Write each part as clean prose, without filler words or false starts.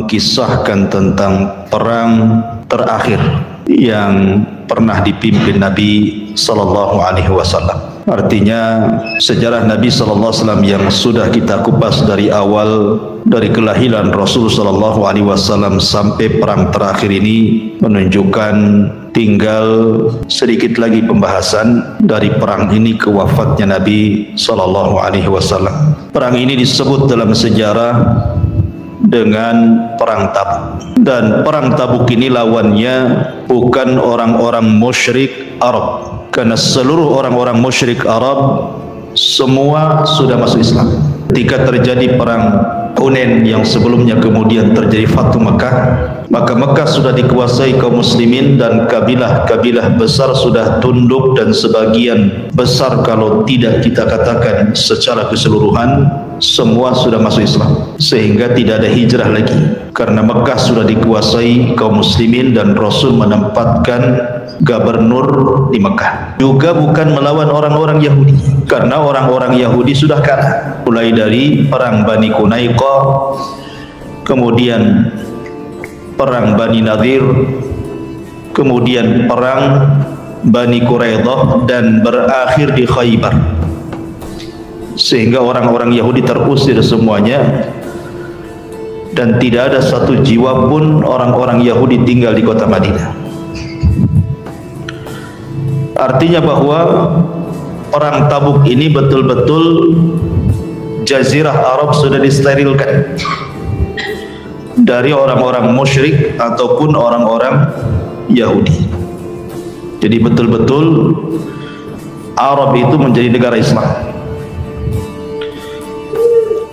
mengkisahkan tentang perang terakhir yang pernah dipimpin Nabi Sallallahu Alaihi Wasallam. Artinya sejarah Nabi Sallallahu Alaihi Wasallam yang sudah kita kupas dari awal, dari kelahiran Rasul Sallallahu Alaihi Wasallam sampai perang terakhir ini, menunjukkan tinggal sedikit lagi pembahasan dari perang ini ke wafatnya Nabi Sallallahu Alaihi Wasallam. Perang ini disebut dalam sejarah dengan perang Tabuk, dan perang Tabuk ini lawannya bukan orang-orang musyrik Arab, karena seluruh orang-orang musyrik Arab semua sudah masuk Islam. Ketika terjadi perang Hunain yang sebelumnya kemudian terjadi Fathu Mekah, maka Mekah sudah dikuasai kaum muslimin dan kabilah-kabilah besar sudah tunduk, dan sebagian besar kalau tidak kita katakan secara keseluruhan semua sudah masuk Islam, sehingga tidak ada hijrah lagi karena Mekah sudah dikuasai kaum muslimin dan Rasul menempatkan gubernur di Mekah. Juga bukan melawan orang-orang Yahudi, karena orang-orang Yahudi sudah kalah, mulai dari perang Bani Qunaiqah, kemudian perang Bani Nadir, kemudian perang Bani Quraidah, dan berakhir di Khaybar, sehingga orang-orang Yahudi terusir semuanya dan tidak ada satu jiwa pun orang-orang Yahudi tinggal di kota Madinah. Artinya bahwa perang Tabuk ini betul-betul Jazirah Arab sudah disterilkan dari orang-orang musyrik ataupun orang-orang Yahudi. Jadi betul-betul Arab itu menjadi negara Islam.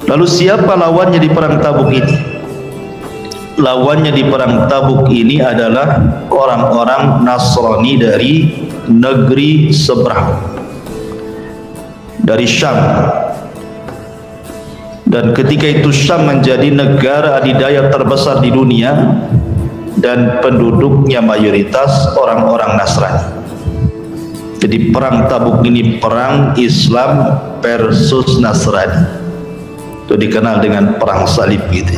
Lalu siapa lawannya di perang Tabuk ini? Lawannya di perang Tabuk ini adalah orang-orang Nasrani dari negeri seberang, dari Syam. Dan ketika itu Syam menjadi negara adidaya terbesar di dunia dan penduduknya mayoritas orang-orang Nasrani. Jadi perang Tabuk ini perang Islam versus Nasrani. Itu dikenal dengan perang salib gitu.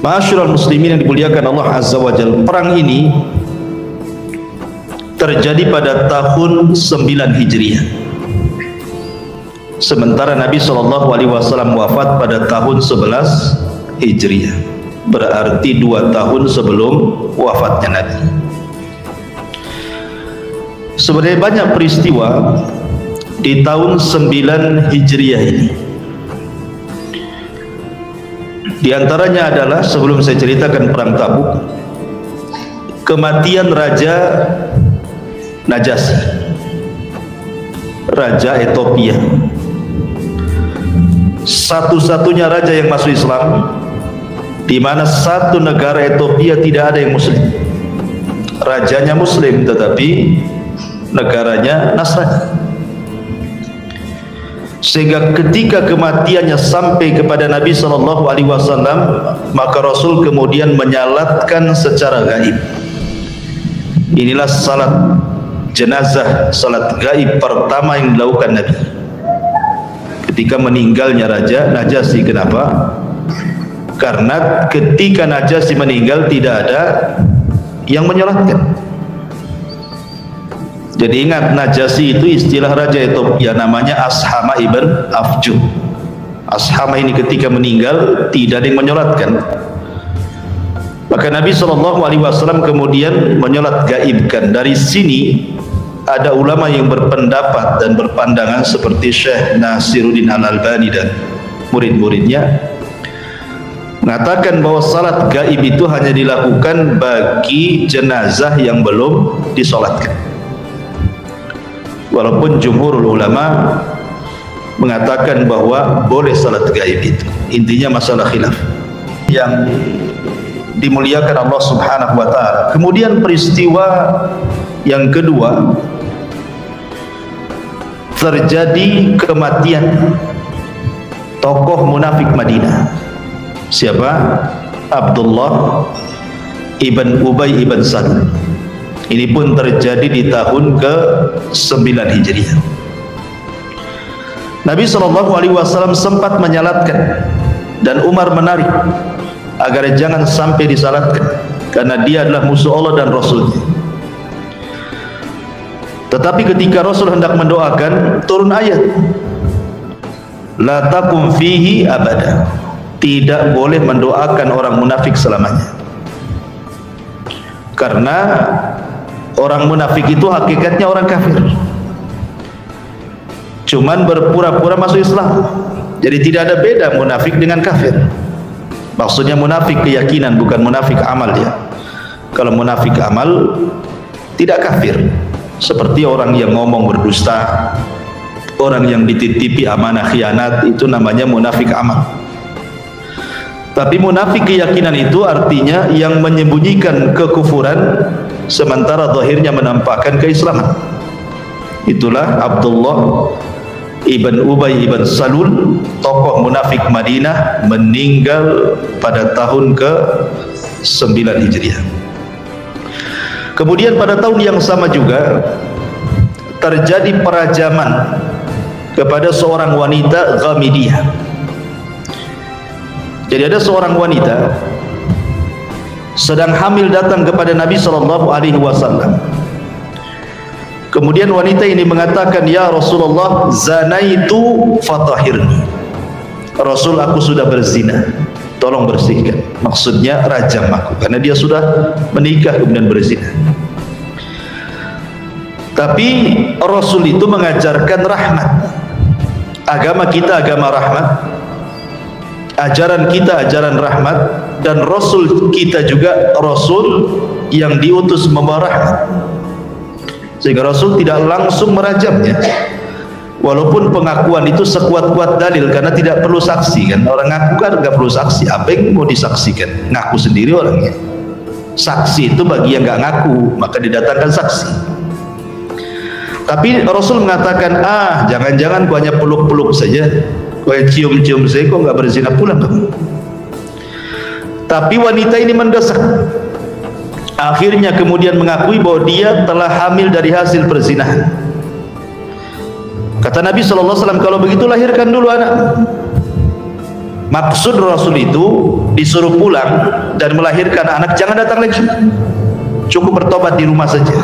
Ma'asyiral muslimin yang dimuliakan Allah Azza wa Jalla, perang ini terjadi pada tahun 9 Hijriah. Sementara Nabi Shallallahu Alaihi Wasallam wafat pada tahun 11 Hijriah, berarti 2 tahun sebelum wafatnya Nabi. Sebenarnya banyak peristiwa di tahun 9 Hijriah ini. Di antaranya adalah, sebelum saya ceritakan perang Tabuk, kematian Raja Najasyi, Raja Ethiopia, satu-satunya raja yang masuk Islam, di mana satu negara Ethiopia tidak ada yang Muslim. Rajanya Muslim tetapi negaranya Nasrani. Sehingga ketika kematiannya sampai kepada Nabi Sallallahu Alaihi Wasallam, maka Rasul kemudian menyalatkan secara gaib. Inilah salat jenazah, salat gaib pertama yang dilakukan Nabi ketika meninggalnya Raja Najasyi. Kenapa? Karena ketika Najasyi meninggal tidak ada yang menyolatkan. Jadi ingat, Najasyi itu istilah Raja Ethiopia, namanya Ashama ibn Afju. Ashama ini ketika meninggal tidak ada yang menyolatkan. Maka Nabi SAW kemudian menyolat gaibkan. Dari sini ada ulama yang berpendapat dan berpandangan seperti Syekh Nasiruddin Al-Albani dan murid-muridnya, mengatakan bahwa salat gaib itu hanya dilakukan bagi jenazah yang belum disolatkan. Walaupun jumhurul ulama mengatakan bahwa boleh salat gaib itu. Intinya masalah khilaf yang dimuliakan Allah Subhanahu wa taala. Kemudian peristiwa yang kedua, terjadi kematian tokoh munafik Madinah. Siapa? Abdullah ibn Ubay ibn Salul. Ini pun terjadi di tahun ke-9 Hijriah. Nabi SAW sempat menyalatkan dan Umar menarik agar jangan sampai disalatkan, karena dia adalah musuh Allah dan Rasulnya. Tetapi ketika Rasul hendak mendoakan, turun ayat, la takum fihi abada, tidak boleh mendoakan orang munafik selamanya. Karena orang munafik itu hakikatnya orang kafir, cuman berpura-pura masuk Islam. Jadi tidak ada beda munafik dengan kafir. Maksudnya munafik keyakinan, bukan munafik amal ya. Kalau munafik amal tidak kafir, seperti orang yang ngomong berdusta, orang yang dititipi amanah khianat, itu namanya munafik amal. Tapi munafik keyakinan itu artinya yang menyembunyikan kekufuran sementara zahirnya menampakkan keislaman. Itulah Abdullah ibn Ubay ibn Salul, tokoh munafik Madinah, meninggal pada tahun ke-9 Hijriah. Kemudian pada tahun yang sama juga terjadi perajaman kepada seorang wanita Ghamidiyah. Jadi ada seorang wanita sedang hamil datang kepada Nabi SAW. Kemudian wanita ini mengatakan, ya Rasulullah, zanaitu fatahirni. Rasul, aku sudah berzina, tolong bersihkan. Maksudnya rajam aku, karena dia sudah menikah kemudian berzina. Tapi Rasul itu mengajarkan rahmat. Agama kita agama rahmat, ajaran kita ajaran rahmat, dan Rasul kita juga Rasul yang diutus membawa rahmat. Sehingga Rasul tidak langsung merajamnya, walaupun pengakuan itu sekuat-kuat dalil, karena tidak perlu saksi kan. Orang ngaku kan nggak perlu saksi, apa yang mau disaksikan? Ngaku sendiri orangnya. Saksi itu bagi yang nggak ngaku, maka didatangkan saksi. Tapi Rasul mengatakan, jangan-jangan kau hanya peluk-peluk saja, kau cium-cium saja, kau nggak berzina, pulang kamu. Tapi wanita ini mendesak. Akhirnya kemudian mengakui bahwa dia telah hamil dari hasil perzinahan. Kata Nabi SAW, kalau begitu lahirkan dulu anak. Maksud Rasul itu disuruh pulang dan melahirkan anak, jangan datang lagi, cukup bertobat di rumah saja.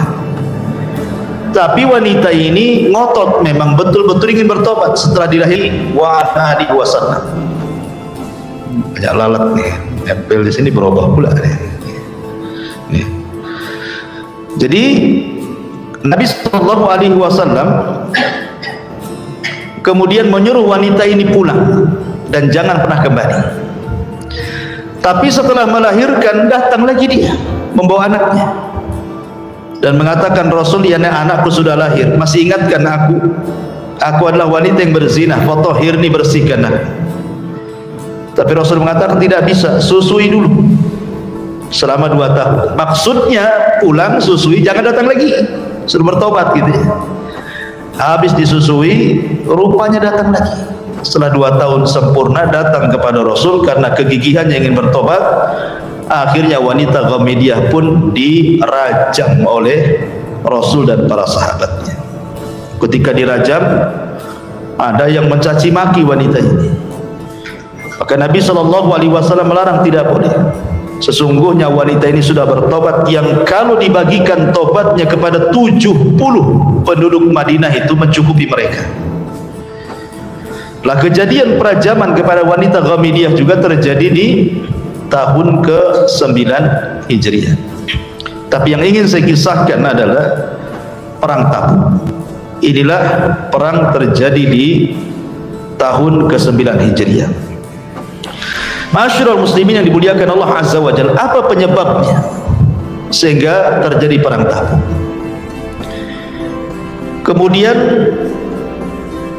Tapi wanita ini ngotot, memang betul-betul ingin bertobat setelah dilahirkan. Wa'ana di wasanna. Banyak lalat nih, nempel di sini berubah pula nih. Nih. Jadi Nabi SAW kemudian menyuruh wanita ini pulang dan jangan pernah kembali. Tapi setelah melahirkan, datang lagi dia membawa anaknya dan mengatakan, Rasul, ya anakku sudah lahir, masih ingatkan aku adalah wanita yang berzina, fatahirni, bersihkan aku. Tapi Rasul mengatakan tidak bisa, susui dulu selama 2 tahun. Maksudnya pulang, susui, jangan datang lagi, suruh bertobat gitu ya. Habis disusui, rupanya datang lagi setelah 2 tahun sempurna, datang kepada Rasul karena kegigihannya ingin bertobat. Akhirnya wanita Ghamidiyah pun dirajam oleh Rasul dan para sahabatnya. Ketika dirajam, ada yang mencaci maki wanita ini, maka Nabi SAW melarang, tidak boleh. Sesungguhnya wanita ini sudah bertobat, yang kalau dibagikan tobatnya kepada 70 penduduk Madinah itu mencukupi mereka. Lah, kejadian perajaman kepada wanita Ghamidiyah juga terjadi di tahun ke-9 Hijriah. Tapi yang ingin saya kisahkan adalah perang Tabuk. Inilah perang terjadi di tahun ke-9 Hijriah. Masyarul muslimin yang dimuliakan Allah Azza wa Jalla, apa penyebabnya sehingga terjadi perang Tabuk? Kemudian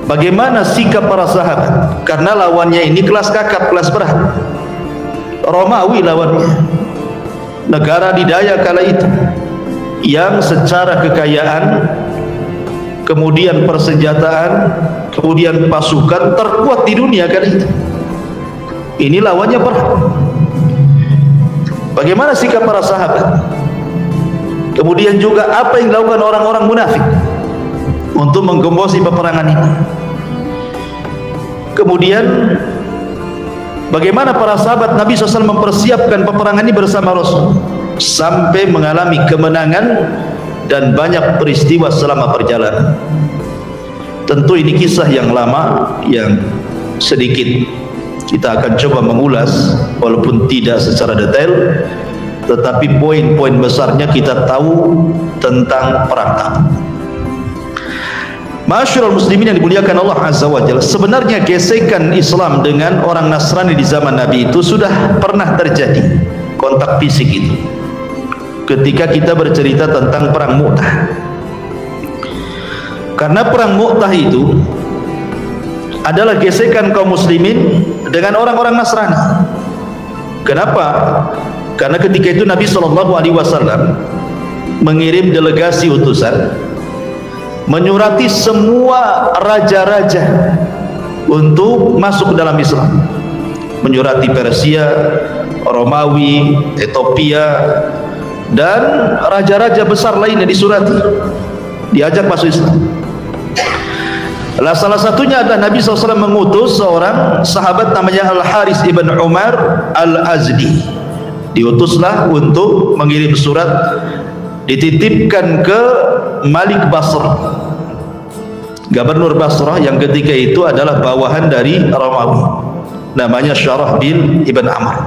bagaimana sikap para sahabat? Karena lawannya ini kelas kakap, kelas berat. Romawi lawannya, negara didaya kala itu, yang secara kekayaan, kemudian persenjataan, kemudian pasukan terkuat di dunia kala itu. Ini lawannya berat. Bagaimana sikap para sahabat? Kemudian juga apa yang dilakukan orang-orang munafik untuk menggembosi peperangan ini? Kemudian bagaimana para sahabat Nabi SAW mempersiapkan peperangan ini bersama Rasul sampai mengalami kemenangan dan banyak peristiwa selama perjalanan. Tentu ini kisah yang lama, yang sedikit kita akan coba mengulas walaupun tidak secara detail, tetapi poin-poin besarnya kita tahu tentang perang Tabuk. Ma'asyiral muslimin yang dimuliakan Allah Azza wa Jalla, sebenarnya gesekan Islam dengan orang Nasrani di zaman Nabi itu sudah pernah terjadi, kontak fisik itu, ketika kita bercerita tentang perang Mu'tah. Karena perang Mu'tah itu adalah gesekan kaum muslimin dengan orang-orang Nasrani. Kenapa? Karena ketika itu Nabi SAW mengirim delegasi utusan menyurati semua raja-raja untuk masuk ke dalam Islam. Menyurati Persia, Romawi, Ethiopia, dan raja-raja besar lainnya disurati, diajak masuk Islam. Salah satunya adalah Nabi SAW mengutus seorang sahabat namanya Al-Haris ibn Umar Al-Azdi. Diutuslah untuk mengirim surat, dititipkan ke Malik Basrah, Gubernur Basrah yang ketika itu adalah bawahan dari Romawi, namanya Syarahbil ibn Amr.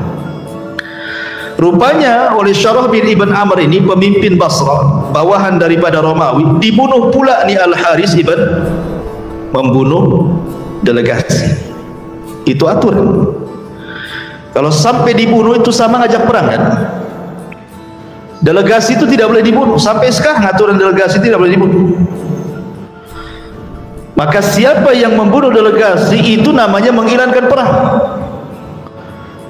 Rupanya oleh Syarahbil ibn Amr ini, pemimpin Basrah, bawahan daripada Romawi, dibunuh pula nih Al-Haris ibn, membunuh delegasi. Itu aturan. Kalau sampai dibunuh itu sama ngajak perang kan? Delegasi itu tidak boleh dibunuh. Sampai sekarang aturan delegasi tidak boleh dibunuh. Maka siapa yang membunuh delegasi itu namanya mengilankan perang.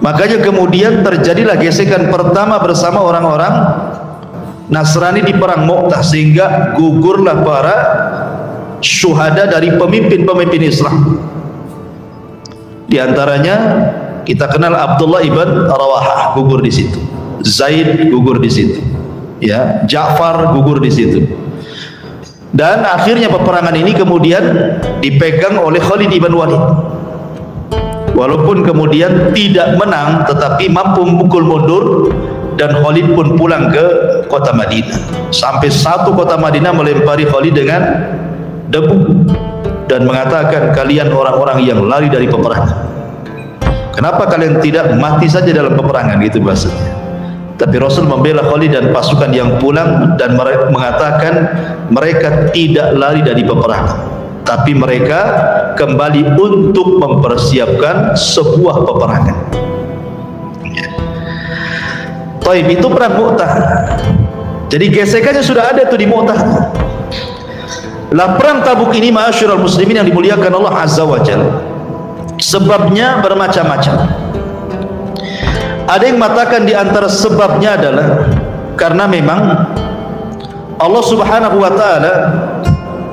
Makanya kemudian terjadilah gesekan pertama bersama orang-orang Nasrani di perang Mu'tah, sehingga gugurlah para syuhada dari pemimpin-pemimpin Islam. Di antaranya kita kenal Abdullah ibn Rawahah gugur di situ, Zaid gugur di situ, ya, Ja'far gugur di situ. Dan akhirnya peperangan ini kemudian dipegang oleh Khalid ibn Walid. Walaupun kemudian tidak menang, tetapi mampu memukul mundur, dan Khalid pun pulang ke kota Madinah. Sampai satu kota Madinah melempari Khalid dengan debu dan mengatakan, kalian orang-orang yang lari dari peperangan, kenapa kalian tidak mati saja dalam peperangan, gitu bahasanya. Tapi Rasul membela Khalid dan pasukan yang pulang dan mengatakan mereka tidak lari dari peperangan, tapi mereka kembali untuk mempersiapkan sebuah peperangan. Taib, itu perang Mu'tah. Jadi gesekannya sudah ada tuh di Mu'tah. Lah perang Tabuk ini, ma'asyiral muslimin yang dimuliakan Allah Azza wa Jalla, sebabnya bermacam-macam. Ada yang mengatakan di antara sebabnya adalah karena memang Allah Subhanahu wa taala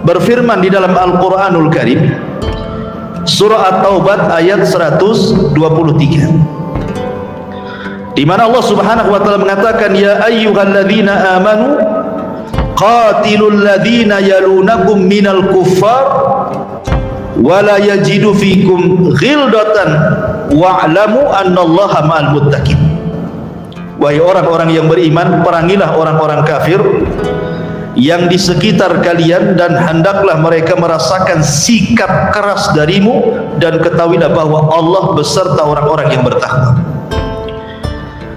berfirman di dalam Al-Qur'anul Karim, surah At-Taubah ayat 123, di mana Allah Subhanahu wa taala mengatakan, ya ayyuhalladzina amanu qatilul ladzina yalunakum minal kuffar wala yajidu fikum ghildatan wa'lamu annallaha ma'al muttaqin. Wahai orang-orang yang beriman, perangilah orang-orang kafir yang di sekitar kalian, dan hendaklah mereka merasakan sikap keras darimu, dan ketahuilah bahwa Allah beserta orang-orang yang bertakwa.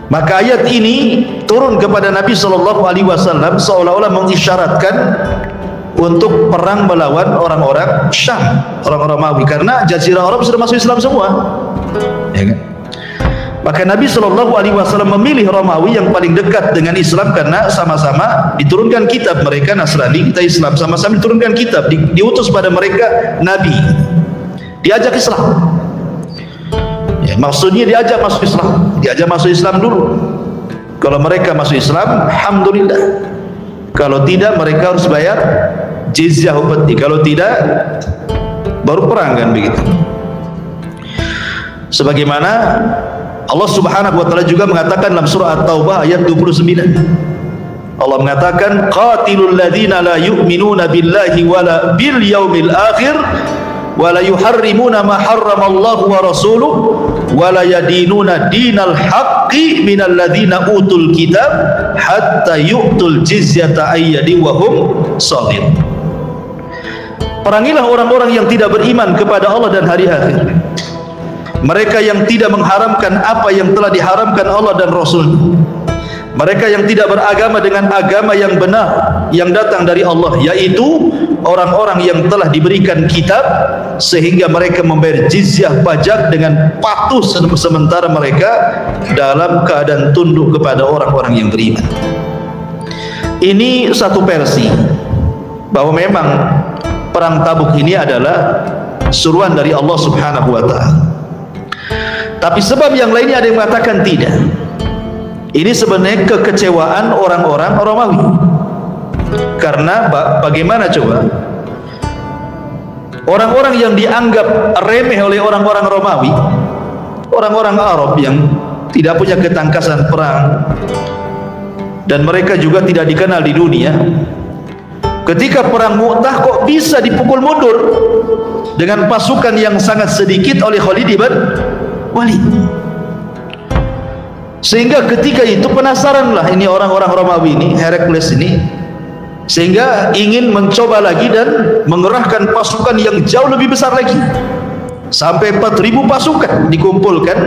Maka ayat ini turun kepada Nabi SAW seolah-olah mengisyaratkan untuk perang melawan orang-orang Syam, orang-orang Romawi, karena Jazirah Arab sudah masuk Islam semua, ya kan? Maka Nabi SAW memilih Romawi yang paling dekat dengan Islam, karena sama-sama diturunkan kitab. Mereka Nasrani, kita Islam, sama-sama diturunkan kitab, diutus pada mereka Nabi, diajak Islam, ya, maksudnya diajak masuk Islam, diajak masuk Islam dulu. Kalau mereka masuk Islam, alhamdulillah. Kalau tidak, mereka harus bayar jizyah upeti. Kalau tidak, baru perang, kan begitu. Sebagaimana Allah Subhanahu wa taala juga mengatakan dalam surah At-Taubah ayat 29. Allah mengatakan, qatilul ladzina la yu'minuna billahi wala bil yaumil akhir wala yuharrimuna ma harramallahu wa rasuluhu wala yadinuna dinal haqqi minal ladzina utul kitab hatta yu'tul jizyata ayyadi wa hum shaghir. Perangilah orang-orang yang tidak beriman kepada Allah dan hari akhir, mereka yang tidak mengharamkan apa yang telah diharamkan Allah dan Rasul, mereka yang tidak beragama dengan agama yang benar yang datang dari Allah, yaitu orang-orang yang telah diberikan kitab sehingga mereka membayar jizyah pajak dengan patuh sementara mereka dalam keadaan tunduk kepada orang-orang yang beriman. Ini satu versi bahwa memang perang Tabuk ini adalah suruhan dari Allah Subhanahu wa taala. Tapi sebab yang lainnya ada yang mengatakan tidak. Ini sebenarnya kekecewaan orang-orang Romawi. Karena bagaimana coba? Orang-orang yang dianggap remeh oleh orang-orang Romawi, orang-orang Arab yang tidak punya ketangkasan perang, dan mereka juga tidak dikenal di dunia, ketika perang Mu'tah kok bisa dipukul mundur dengan pasukan yang sangat sedikit oleh Khalid ibn Walid. Sehingga ketika itu penasaranlah ini orang-orang Romawi ini, Herakles ini, sehingga ingin mencoba lagi dan mengerahkan pasukan yang jauh lebih besar lagi. Sampai 4.000 pasukan dikumpulkan,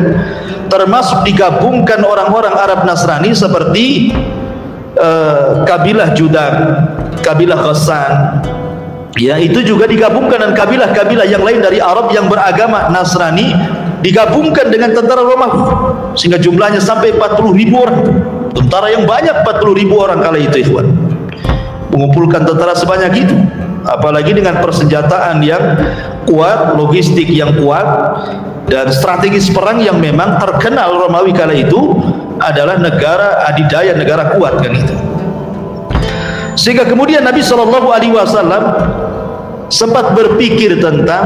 termasuk digabungkan orang-orang Arab Nasrani seperti kabilah Judam, kabilah Ghassan, ya, itu juga digabungkan, dan kabilah-kabilah yang lain dari Arab yang beragama Nasrani digabungkan dengan tentara Romawi, sehingga jumlahnya sampai 40.000 orang. Tentara yang banyak, 40.000 orang kala itu, ikhwan, mengumpulkan tentara sebanyak itu, apalagi dengan persenjataan yang kuat, logistik yang kuat, dan strategis perang yang memang terkenal. Romawi kala itu adalah negara adidaya, negara kuat kan itu. Sehingga kemudian Nabi SAW sempat berpikir tentang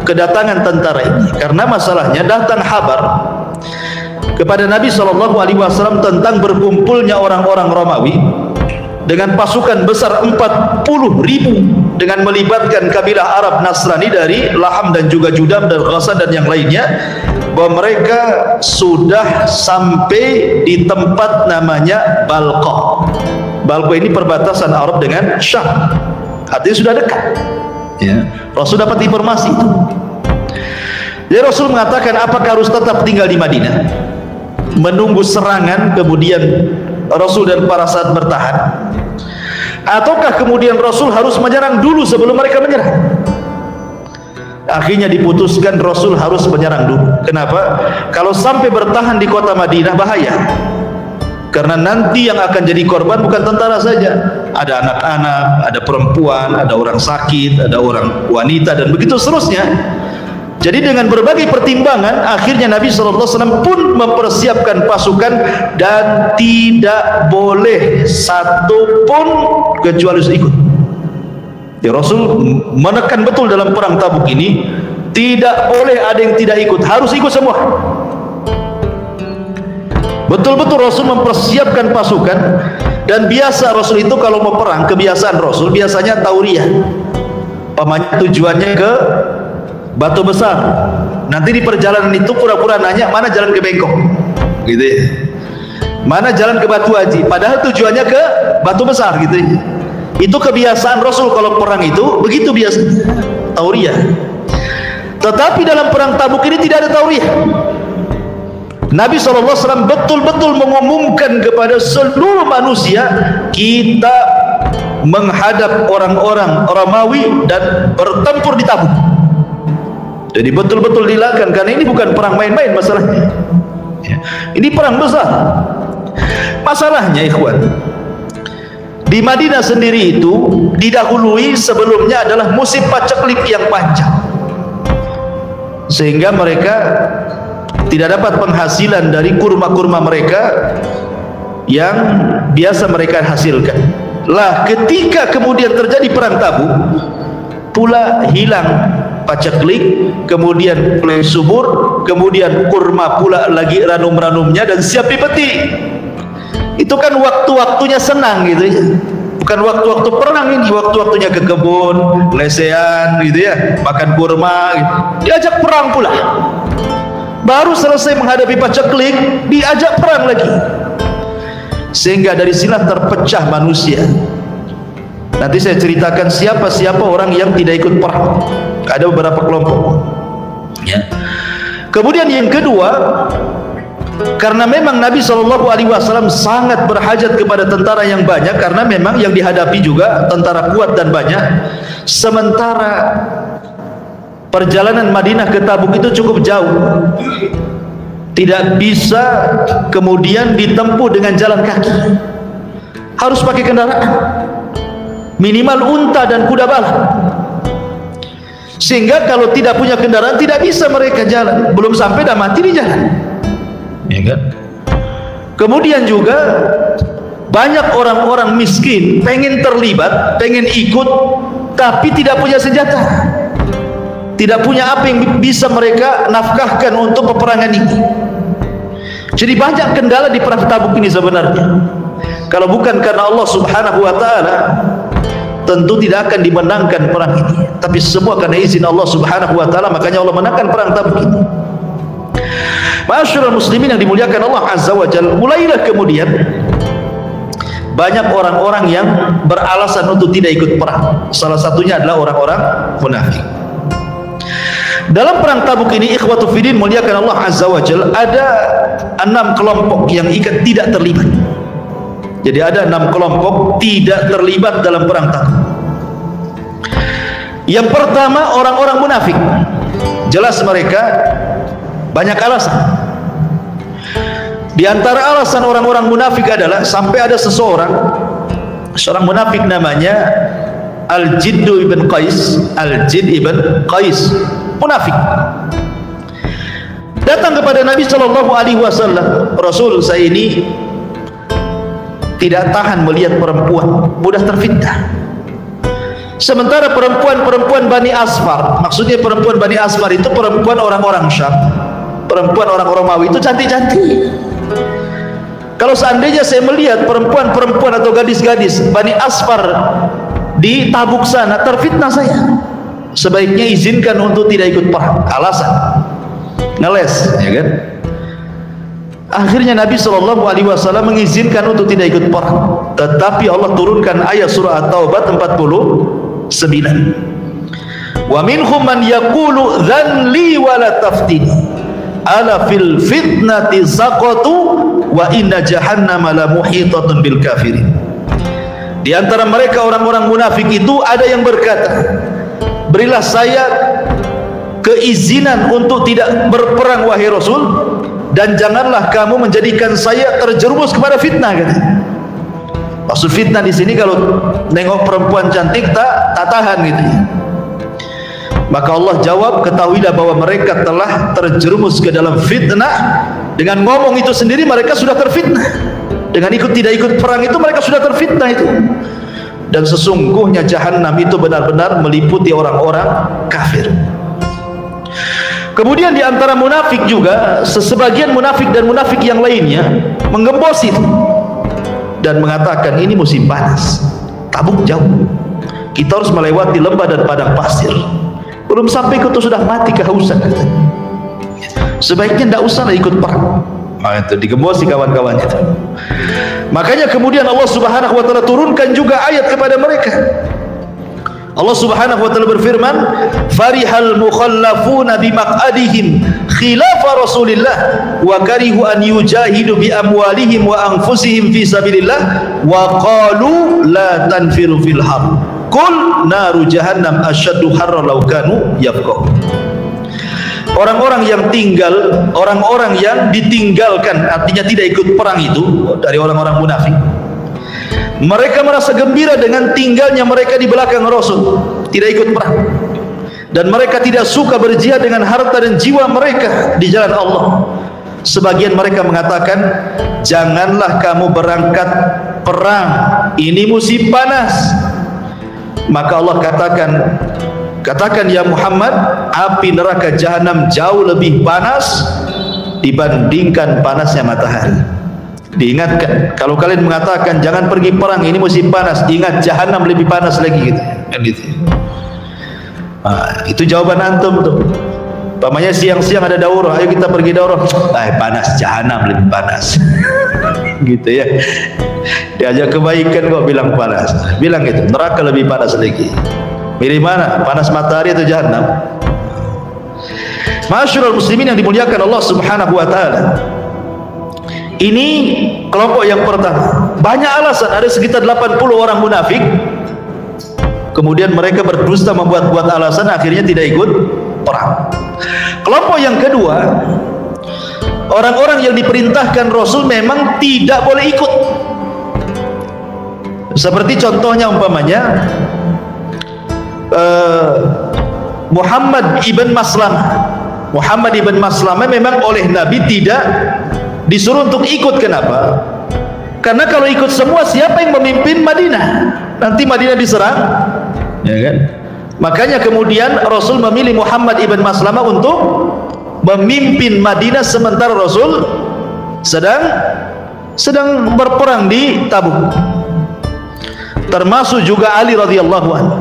kedatangan tentara ini, karena masalahnya datang kabar kepada Nabi SAW tentang berkumpulnya orang-orang Romawi dengan pasukan besar 40.000 dengan melibatkan kabilah Arab Nasrani dari Laham dan juga Judam dan Ghassan dan yang lainnya, bahwa mereka sudah sampai di tempat namanya Balqa. Balqa ini perbatasan Arab dengan Syam, artinya sudah dekat, ya. Rasul dapat informasi itu. Jadi Rasul mengatakan, apakah harus tetap tinggal di Madinah menunggu serangan, kemudian Rasul dan para sahabat bertahan, ataukah kemudian Rasul harus menyerang dulu sebelum mereka menyerang? Akhirnya diputuskan Rasul harus menyerang dulu. Kenapa? Kalau sampai bertahan di kota Madinah bahaya, karena nanti yang akan jadi korban bukan tentara saja, ada anak-anak, ada perempuan, ada orang sakit, ada orang wanita, dan begitu seterusnya. Jadi dengan berbagai pertimbangan, akhirnya Nabi SAW pun mempersiapkan pasukan, dan tidak boleh satu pun kecuali harus ikut. Ya, Rasul menekan betul dalam perang Tabuk ini, tidak boleh ada yang tidak ikut, harus ikut semua. Betul-betul Rasul mempersiapkan pasukan. Dan biasa Rasul itu kalau mau perang, kebiasaan Rasul biasanya tauriyah, pamannya tujuannya ke Batu Besar, nanti di perjalanan itu pura-pura nanya mana jalan ke Bengkok, gitu ya, mana jalan ke Batu Haji, padahal tujuannya ke Batu Besar, gitu ya. Itu kebiasaan Rasul kalau perang itu begitu biasa, tauriyah. Tetapi dalam perang Tabuk ini tidak ada tauriyah. Nabi SAW betul-betul mengumumkan kepada seluruh manusia, kita menghadap orang-orang Romawi dan bertempur di Tabuk. Jadi betul-betul dilakukan, karena ini bukan perang main-main masalahnya, ya, ini perang besar. Masalahnya, ikhwan, di Madinah sendiri itu didahului sebelumnya adalah musim paceklik yang panjang, sehingga mereka tidak dapat penghasilan dari kurma-kurma mereka yang biasa mereka hasilkan. Lah, ketika kemudian terjadi perang Tabuk, pula hilang paceklik, kemudian mulai subur, kemudian kurma pula lagi ranum-ranumnya dan siap dipetik. Itu kan waktu-waktunya senang, gitu ya, bukan waktu-waktu perang. Ini waktu-waktunya ke kebun, lesehan, gitu ya, makan kurma, gitu. Diajak perang pula. baru selesai menghadapi paceklik diajak perang lagi, sehingga dari sinilah terpecah manusia. Nanti saya ceritakan siapa-siapa orang yang tidak ikut perang. Ada beberapa kelompok ya. Kemudian yang kedua, karena memang Nabi SAW sangat berhajat kepada tentara yang banyak, karena memang yang dihadapi juga tentara kuat dan banyak. Sementara perjalanan Madinah ke Tabuk itu cukup jauh, tidak bisa kemudian ditempuh dengan jalan kaki, harus pakai kendaraan, minimal unta dan kuda balap. Sehingga kalau tidak punya kendaraan tidak bisa mereka jalan, belum sampai dah mati di jalan, ya kan? Kemudian juga banyak orang-orang miskin pengen terlibat, pengen ikut, tapi tidak punya senjata, tidak punya apa yang bisa mereka nafkahkan untuk peperangan ini. Jadi banyak kendala di perang Tabuk ini sebenarnya. Kalau bukan karena Allah Subhanahu wa taala, tentu tidak akan dimenangkan perang ini. Tapi semua karena izin Allah Subhanahu wa taala, makanya Allah menangkan perang Tabuk ini. Ma'asyiral muslimin yang dimuliakan Allah Azza wa Jalla, mulailah kemudian banyak orang-orang yang beralasan untuk tidak ikut perang. Salah satunya adalah orang-orang munafik. Dalam perang Tabuk ini, ikhwatu fiddin muliakan Allah Azza wa Jalla, ada 6 kelompok yang tidak terlibat. Jadi ada 6 kelompok tidak terlibat dalam perang Tabuk. Yang pertama, orang-orang munafik. Jelas mereka banyak alasan. Di antara alasan orang-orang munafik adalah sampai ada seorang munafik namanya Al-Jidd ibn Qais. Al-Jidd ibn Qais munafik datang kepada Nabi SAW. Rasul, saya ini tidak tahan melihat perempuan, mudah terfitnah. Sementara perempuan-perempuan Bani Asfar, maksudnya perempuan Bani Asfar itu perempuan orang-orang Syam, perempuan orang Romawi itu cantik-cantik. Kalau seandainya saya melihat perempuan-perempuan atau gadis-gadis Bani Asfar di Tabuk sana, terfitnah saya. Sebaiknya izinkan untuk tidak ikut perang. Alasan ngeles, ya kan? Akhirnya Nabi SAW mengizinkan untuk tidak ikut perang. Tetapi Allah turunkan ayat surah At-Taubah 49. Wa minhum man yaqulu dzan li wa la taftini ala fil fitnati saqatu wa inna jahannama la muhitatun bil kafirin. Di antara mereka orang-orang munafik itu ada yang berkata, berilah saya keizinan untuk tidak berperang wahai Rasul, dan janganlah kamu menjadikan saya terjerumus kepada fitnah, kata. Maksud fitnah di sini kalau nengok perempuan cantik tak tahan gitu. Maka Allah jawab, ketahuilah bahwa mereka telah terjerumus ke dalam fitnah. Dengan ngomong itu sendiri mereka sudah terfitnah. Dengan tidak ikut perang itu mereka sudah terfitnah itu. Dan sesungguhnya jahanam itu benar-benar meliputi orang-orang kafir. Kemudian di antara munafik juga, sebagian munafik dan munafik yang lainnya menggembos itu dan mengatakan ini musim panas, Tabuk jauh, kita harus melewati lembah dan padang pasir, belum sampai kita sudah mati kehausan, sebaiknya tidak usah ikut perang. Itu digembosi kawan-kawan itu. Makanya kemudian Allah Subhanahu wa taala turunkan juga ayat kepada mereka. Allah Subhanahu wa taala berfirman, farihal mukhallafuna bimaq'adihim khilafa Rasulillah wa karihu an yujahidu bi amwalihim wa anfusihim fi sabilillah wa qalu la tanfiru fil har qul naru jahannam asyaddu harra law kanu yafqahun. Orang-orang yang ditinggalkan, artinya tidak ikut perang itu dari orang-orang munafik, mereka merasa gembira dengan tinggalnya mereka di belakang Rasul, tidak ikut perang, dan mereka tidak suka berjihad dengan harta dan jiwa mereka di jalan Allah. Sebagian mereka mengatakan, janganlah kamu berangkat perang, ini musim panas. Maka Allah katakan ya Muhammad, api neraka jahanam jauh lebih panas dibandingkan panasnya matahari. Diingatkan, kalau kalian mengatakan jangan pergi perang, ini musim panas, ingat jahanam lebih panas lagi gitu. Itu jawaban antum tuh. Pamannya siang-siang ada daurah, ayo kita pergi daurah. Panas, jahanam lebih panas. Gitu ya. Diajak kebaikan kok bilang panas. Bilang gitu, neraka lebih panas lagi. Milih mana? Panas matahari atau jahanam? Masyarul muslimin yang dimuliakan Allah Subhanahu wa taala. Ini kelompok yang pertama. Banyak alasan, ada sekitar 80 orang munafik. Kemudian mereka berdusta membuat-buat alasan, akhirnya tidak ikut perang. Kelompok yang kedua, orang-orang yang diperintahkan Rasul memang tidak boleh ikut. Seperti contohnya umpamanya Muhammad ibn Maslamah. Muhammad ibn Maslamah memang oleh Nabi tidak disuruh untuk ikut. Kenapa? Karena kalau ikut semua, siapa yang memimpin Madinah? Nanti Madinah diserang, ya kan? Makanya kemudian Rasul memilih Muhammad ibn Maslamah untuk memimpin Madinah sementara Rasul sedang berperang di Tabuk. Termasuk juga Ali radhiyallahu anhu.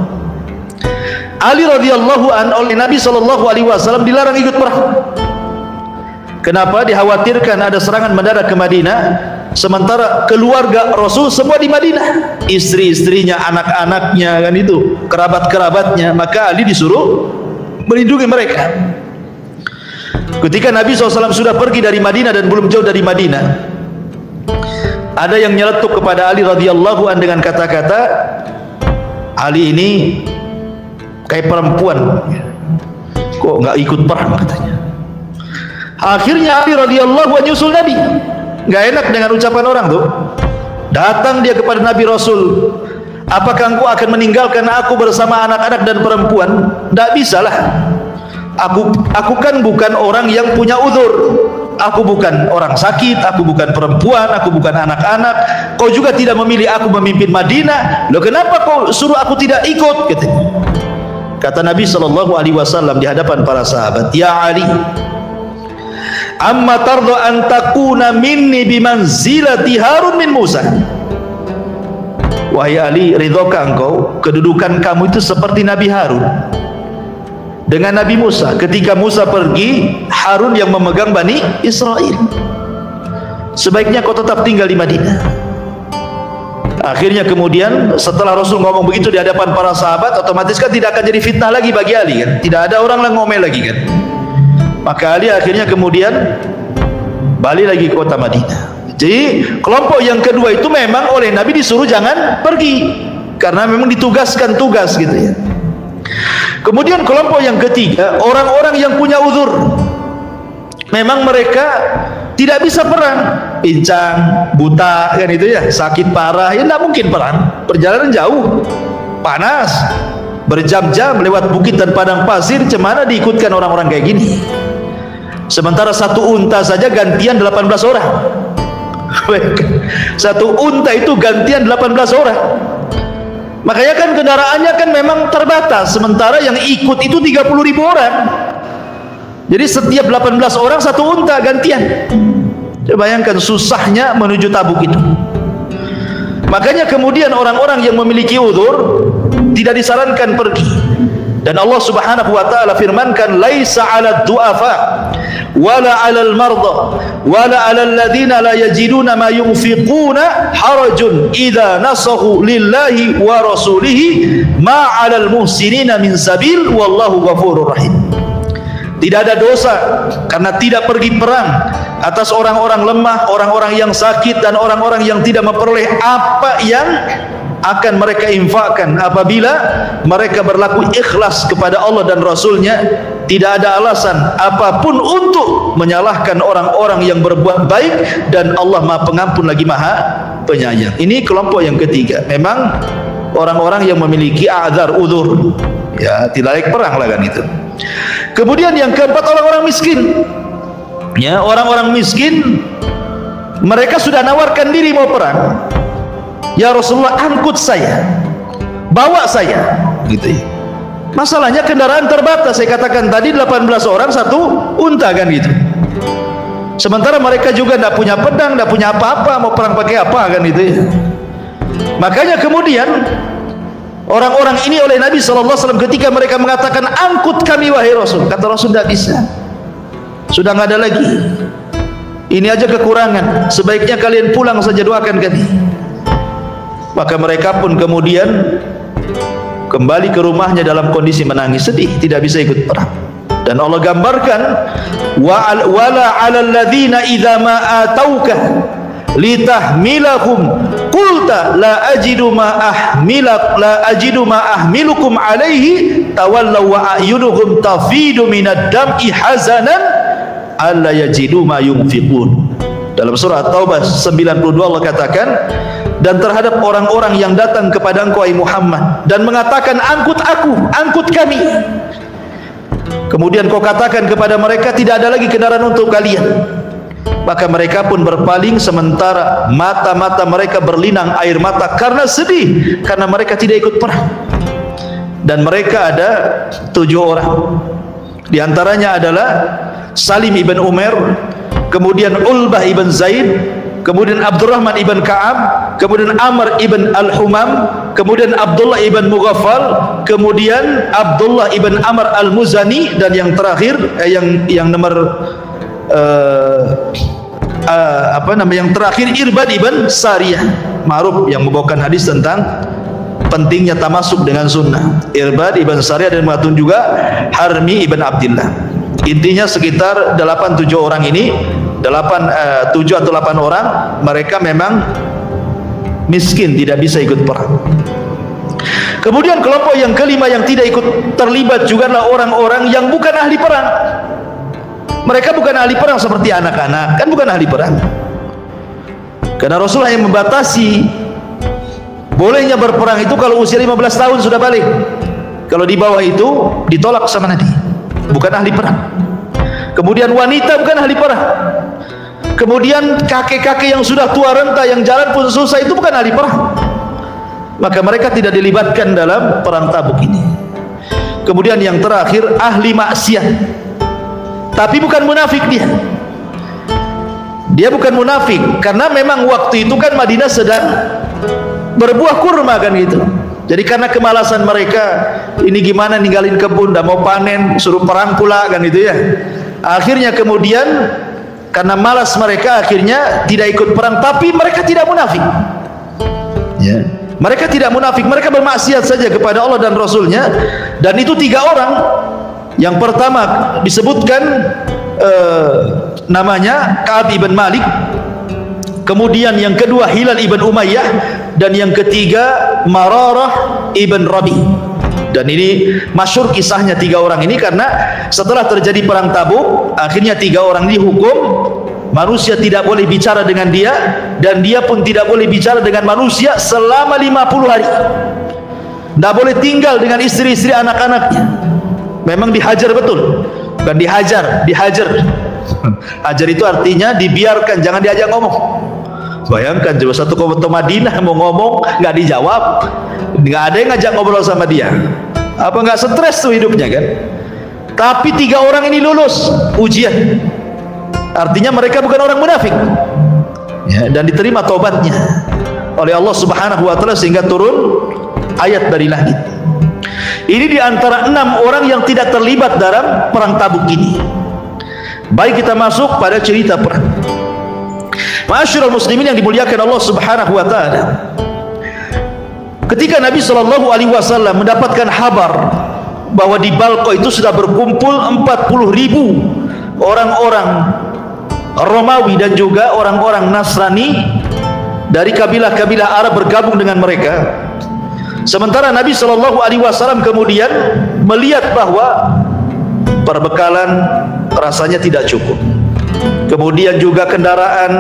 Ali radhiyallahu anhu oleh Nabi sallallahu alaihi wasallam dilarang ikut perang. Kenapa? Dikhawatirkan ada serangan mendadak ke Madinah, sementara keluarga Rasul semua di Madinah, istri-istrinya, anak-anaknya, kan itu, kerabat-kerabatnya. Maka Ali disuruh melindungi mereka. Ketika Nabi SAW sudah pergi dari Madinah dan belum jauh dari Madinah, ada yang nyeletuk kepada Ali radhiyallahu anhu dengan kata-kata, Ali ini kayak perempuan, kok nggak ikut perang, katanya. Akhirnya Ali radhiyallahu anhu nyusul Nabi. Nggak enak dengan ucapan orang tuh. Datang dia kepada Nabi Rasul, apakah engkau akan meninggalkan aku bersama anak-anak dan perempuan? Tidak bisalah. Aku kan bukan orang yang punya uzur. Aku bukan orang sakit, aku bukan perempuan, aku bukan anak-anak. Kau juga tidak memilih aku memimpin Madinah. Loh, kenapa kau suruh aku tidak ikut? Kata Nabi SAW di hadapan para sahabat, ya Ali, amma tardo an takuna minni bimanzilati Harun min Musa. Wahai Ali, ridhokah engkau kedudukan kamu itu seperti Nabi Harun dengan Nabi Musa? Ketika Musa pergi, Harun yang memegang Bani Israel. Sebaiknya kau tetap tinggal di Madinah. Akhirnya kemudian setelah Rasul ngomong begitu di hadapan para sahabat, otomatis kan tidak akan jadi fitnah lagi bagi Ali, kan? Tidak ada orang yang ngomel lagi, kan? Maka Ali akhirnya kemudian balik lagi ke kota Madinah. Jadi kelompok yang kedua itu memang oleh Nabi disuruh jangan pergi, karena memang ditugaskan tugas, gitu ya. Kemudian kelompok yang ketiga, orang-orang yang punya uzur. Memang mereka tidak bisa perang, pincang, buta, kan itu ya, sakit parah, ya tidak mungkin perang. Perjalanan jauh, panas, berjam-jam lewat bukit dan padang pasir, cemana diikutkan orang-orang kayak gini. Sementara satu unta saja gantian 18 orang. Satu unta itu gantian 18 orang. Makanya kan kendaraannya kan memang terbatas, sementara yang ikut itu 30.000 orang. Jadi setiap 18 orang satu unta gantian. Coba bayangkan susahnya menuju Tabuk itu. Makanya kemudian orang-orang yang memiliki uzur tidak disarankan pergi. Dan Allah Subhanahu wa taala firmankan, laisa 'alad du'afa wala 'alal marda wala 'alal ladzina la yajiduna ma yunfiquna harajun idza nasahu lillahi wa rasulihi ma 'alal muhsinina min sabil wallahu ghafurur rahim. Tidak ada dosa karena tidak pergi perang atas orang-orang lemah, orang-orang yang sakit, dan orang-orang yang tidak memperoleh apa yang akan mereka infakkan apabila mereka berlaku ikhlas kepada Allah dan Rasulnya. Tidak ada alasan apapun untuk menyalahkan orang-orang yang berbuat baik, dan Allah Maha Pengampun lagi Maha Penyayang. Ini kelompok yang ketiga, memang orang-orang yang memiliki a'dzar, uzur, ya tidak layak perang lah, kan itu. Kemudian yang keempat, orang-orang miskin. Ya, orang-orang miskin, mereka sudah nawarkan diri mau perang. Ya Rasulullah, angkut saya, bawa saya, gitu ya. Masalahnya kendaraan terbatas, saya katakan tadi 18 orang satu unta, kan gitu. Sementara mereka juga tidak punya pedang, tidak punya apa-apa, mau perang pakai apa, kan itu ya. Makanya kemudian Orang-orang ini oleh Nabi SAW ketika mereka mengatakan, angkut kami wahai Rasul, kata Rasul, tidak bisa, sudah nggak ada lagi, ini aja kekurangan, sebaiknya kalian pulang saja, doakan kami. Maka mereka pun kemudian kembali ke rumahnya dalam kondisi menangis, sedih, tidak bisa ikut perang. Dan Allah gambarkan, wala 'alal ladzina idza ma atauka litahmilahum qulta la ajidu ma ahmilukum alaihi tawallaw wa a'yunuhum tafidu minad dam'i hazanan alla yajidu ma yunfiqun. Dalam surah At-Taubah 92 Allah katakan, dan terhadap orang-orang yang datang kepada engkau wahai Muhammad dan mengatakan, angkut aku, angkut kami, kemudian kau katakan kepada mereka, tidak ada lagi kendaraan untuk kalian, maka mereka pun berpaling, sementara mata-mata mereka berlinang air mata karena sedih, karena mereka tidak ikut perang. Dan mereka ada 7 orang, di antaranya adalah Salim ibn Umair, kemudian Ulbah ibn Zaid, kemudian Abdurrahman ibn Ka'ab, kemudian Amr ibn Al-Humam, kemudian Abdullah ibn Mughaffal, kemudian Abdullah ibn Amr Al-Muzani, dan yang terakhir yang nomor yang terakhir Irbad ibn Sariyah, ma'ruf, yang membawakan hadis tentang pentingnya tamasuk dengan sunnah. Irbad ibn Sariyah, dan mengatakan juga Harmi ibn Abdillah. Intinya sekitar 8-7 orang ini, 7 atau 8 orang, mereka memang miskin, tidak bisa ikut perang. Kemudian kelompok yang kelima yang tidak ikut terlibat juga adalah orang-orang yang bukan ahli perang. Mereka bukan ahli perang seperti anak-anak, kan bukan ahli perang. Karena Rasulullah yang membatasi bolehnya berperang itu kalau usia 15 tahun sudah balik. Kalau di bawah itu ditolak sama Nabi, bukan ahli perang. Kemudian wanita bukan ahli perang. Kemudian kakek-kakek yang sudah tua renta, yang jalan pun susah, itu bukan ahli perang. Maka mereka tidak dilibatkan dalam perang Tabuk ini. Kemudian yang terakhir ahli maksiat, tapi bukan munafik dia. Dia bukan munafik, karena memang waktu itu kan Madinah sedang berbuah kurma kan gitu. Jadi karena kemalasan mereka, ini gimana ninggalin kebun, dah mau panen, suruh perang pula kan gitu ya. Akhirnya kemudian karena malas mereka, akhirnya tidak ikut perang, tapi mereka tidak munafik. Ya. Mereka tidak munafik, mereka bermaksiat saja kepada Allah dan Rasulnya. Dan itu 3 orang. Yang pertama disebutkan namanya Ka'ab ibn Malik, kemudian yang kedua Hilal ibn Umayyah, dan yang ketiga Mararah ibn Rabi. Dan ini masyhur kisahnya 3 orang ini, karena setelah terjadi perang Tabuk, akhirnya 3 orang ini dihukum, manusia tidak boleh bicara dengan dia, dan dia pun tidak boleh bicara dengan manusia selama 50 hari. Tidak boleh tinggal dengan istri-istri anak-anaknya. Memang dihajar betul, bukan dihajar, dihajar. Hajar itu artinya dibiarkan, jangan diajak ngomong. Bayangkan coba satu kota Madinah mau ngomong nggak dijawab, nggak ada yang ngajak ngobrol sama dia. Apa nggak stres tuh hidupnya kan? Tapi 3 orang ini lulus ujian. Artinya mereka bukan orang munafik, ya, dan diterima taubatnya oleh Allah Subhanahu wa taala sehingga turun ayat dari langit. Ini di antara 6 orang yang tidak terlibat dalam perang Tabuk ini. Baik, kita masuk pada cerita perang. Ma'asyiral muslimin yang dimuliakan Allah Subhanahu wa taala. Ketika Nabi sallallahu alaihi wasallam mendapatkan kabar bahwa di Balqa itu sudah berkumpul 40.000 orang-orang Romawi dan juga orang-orang Nasrani dari kabilah-kabilah Arab bergabung dengan mereka. Sementara Nabi sallallahu alaihi wasallam kemudian melihat bahwa perbekalan rasanya tidak cukup. Kemudian juga kendaraan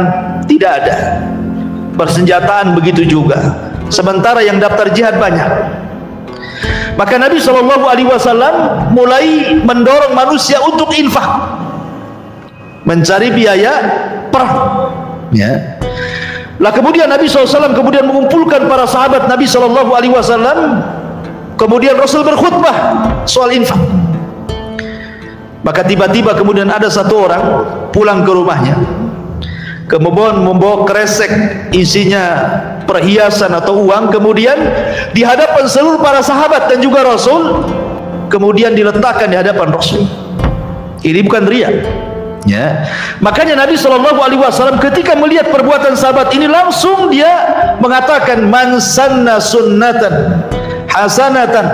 tidak ada, persenjataan begitu juga, sementara yang daftar jihad banyak. Maka Nabi SAW mulai mendorong manusia untuk infak, mencari biaya perang, ya. Lah kemudian Nabi SAW kemudian mengumpulkan para sahabat Nabi SAW, kemudian Rasul berkhutbah soal infak. Maka tiba-tiba kemudian ada satu orang pulang ke rumahnya, kemudian membawa kresek isinya perhiasan atau uang, kemudian di hadapan seluruh para sahabat dan juga Rasul, kemudian diletakkan di hadapan Rasul. Ini bukan riya. Ya, makanya Nabi SAW ketika melihat perbuatan sahabat ini, langsung dia mengatakan, man sanna sunnatan hasanatan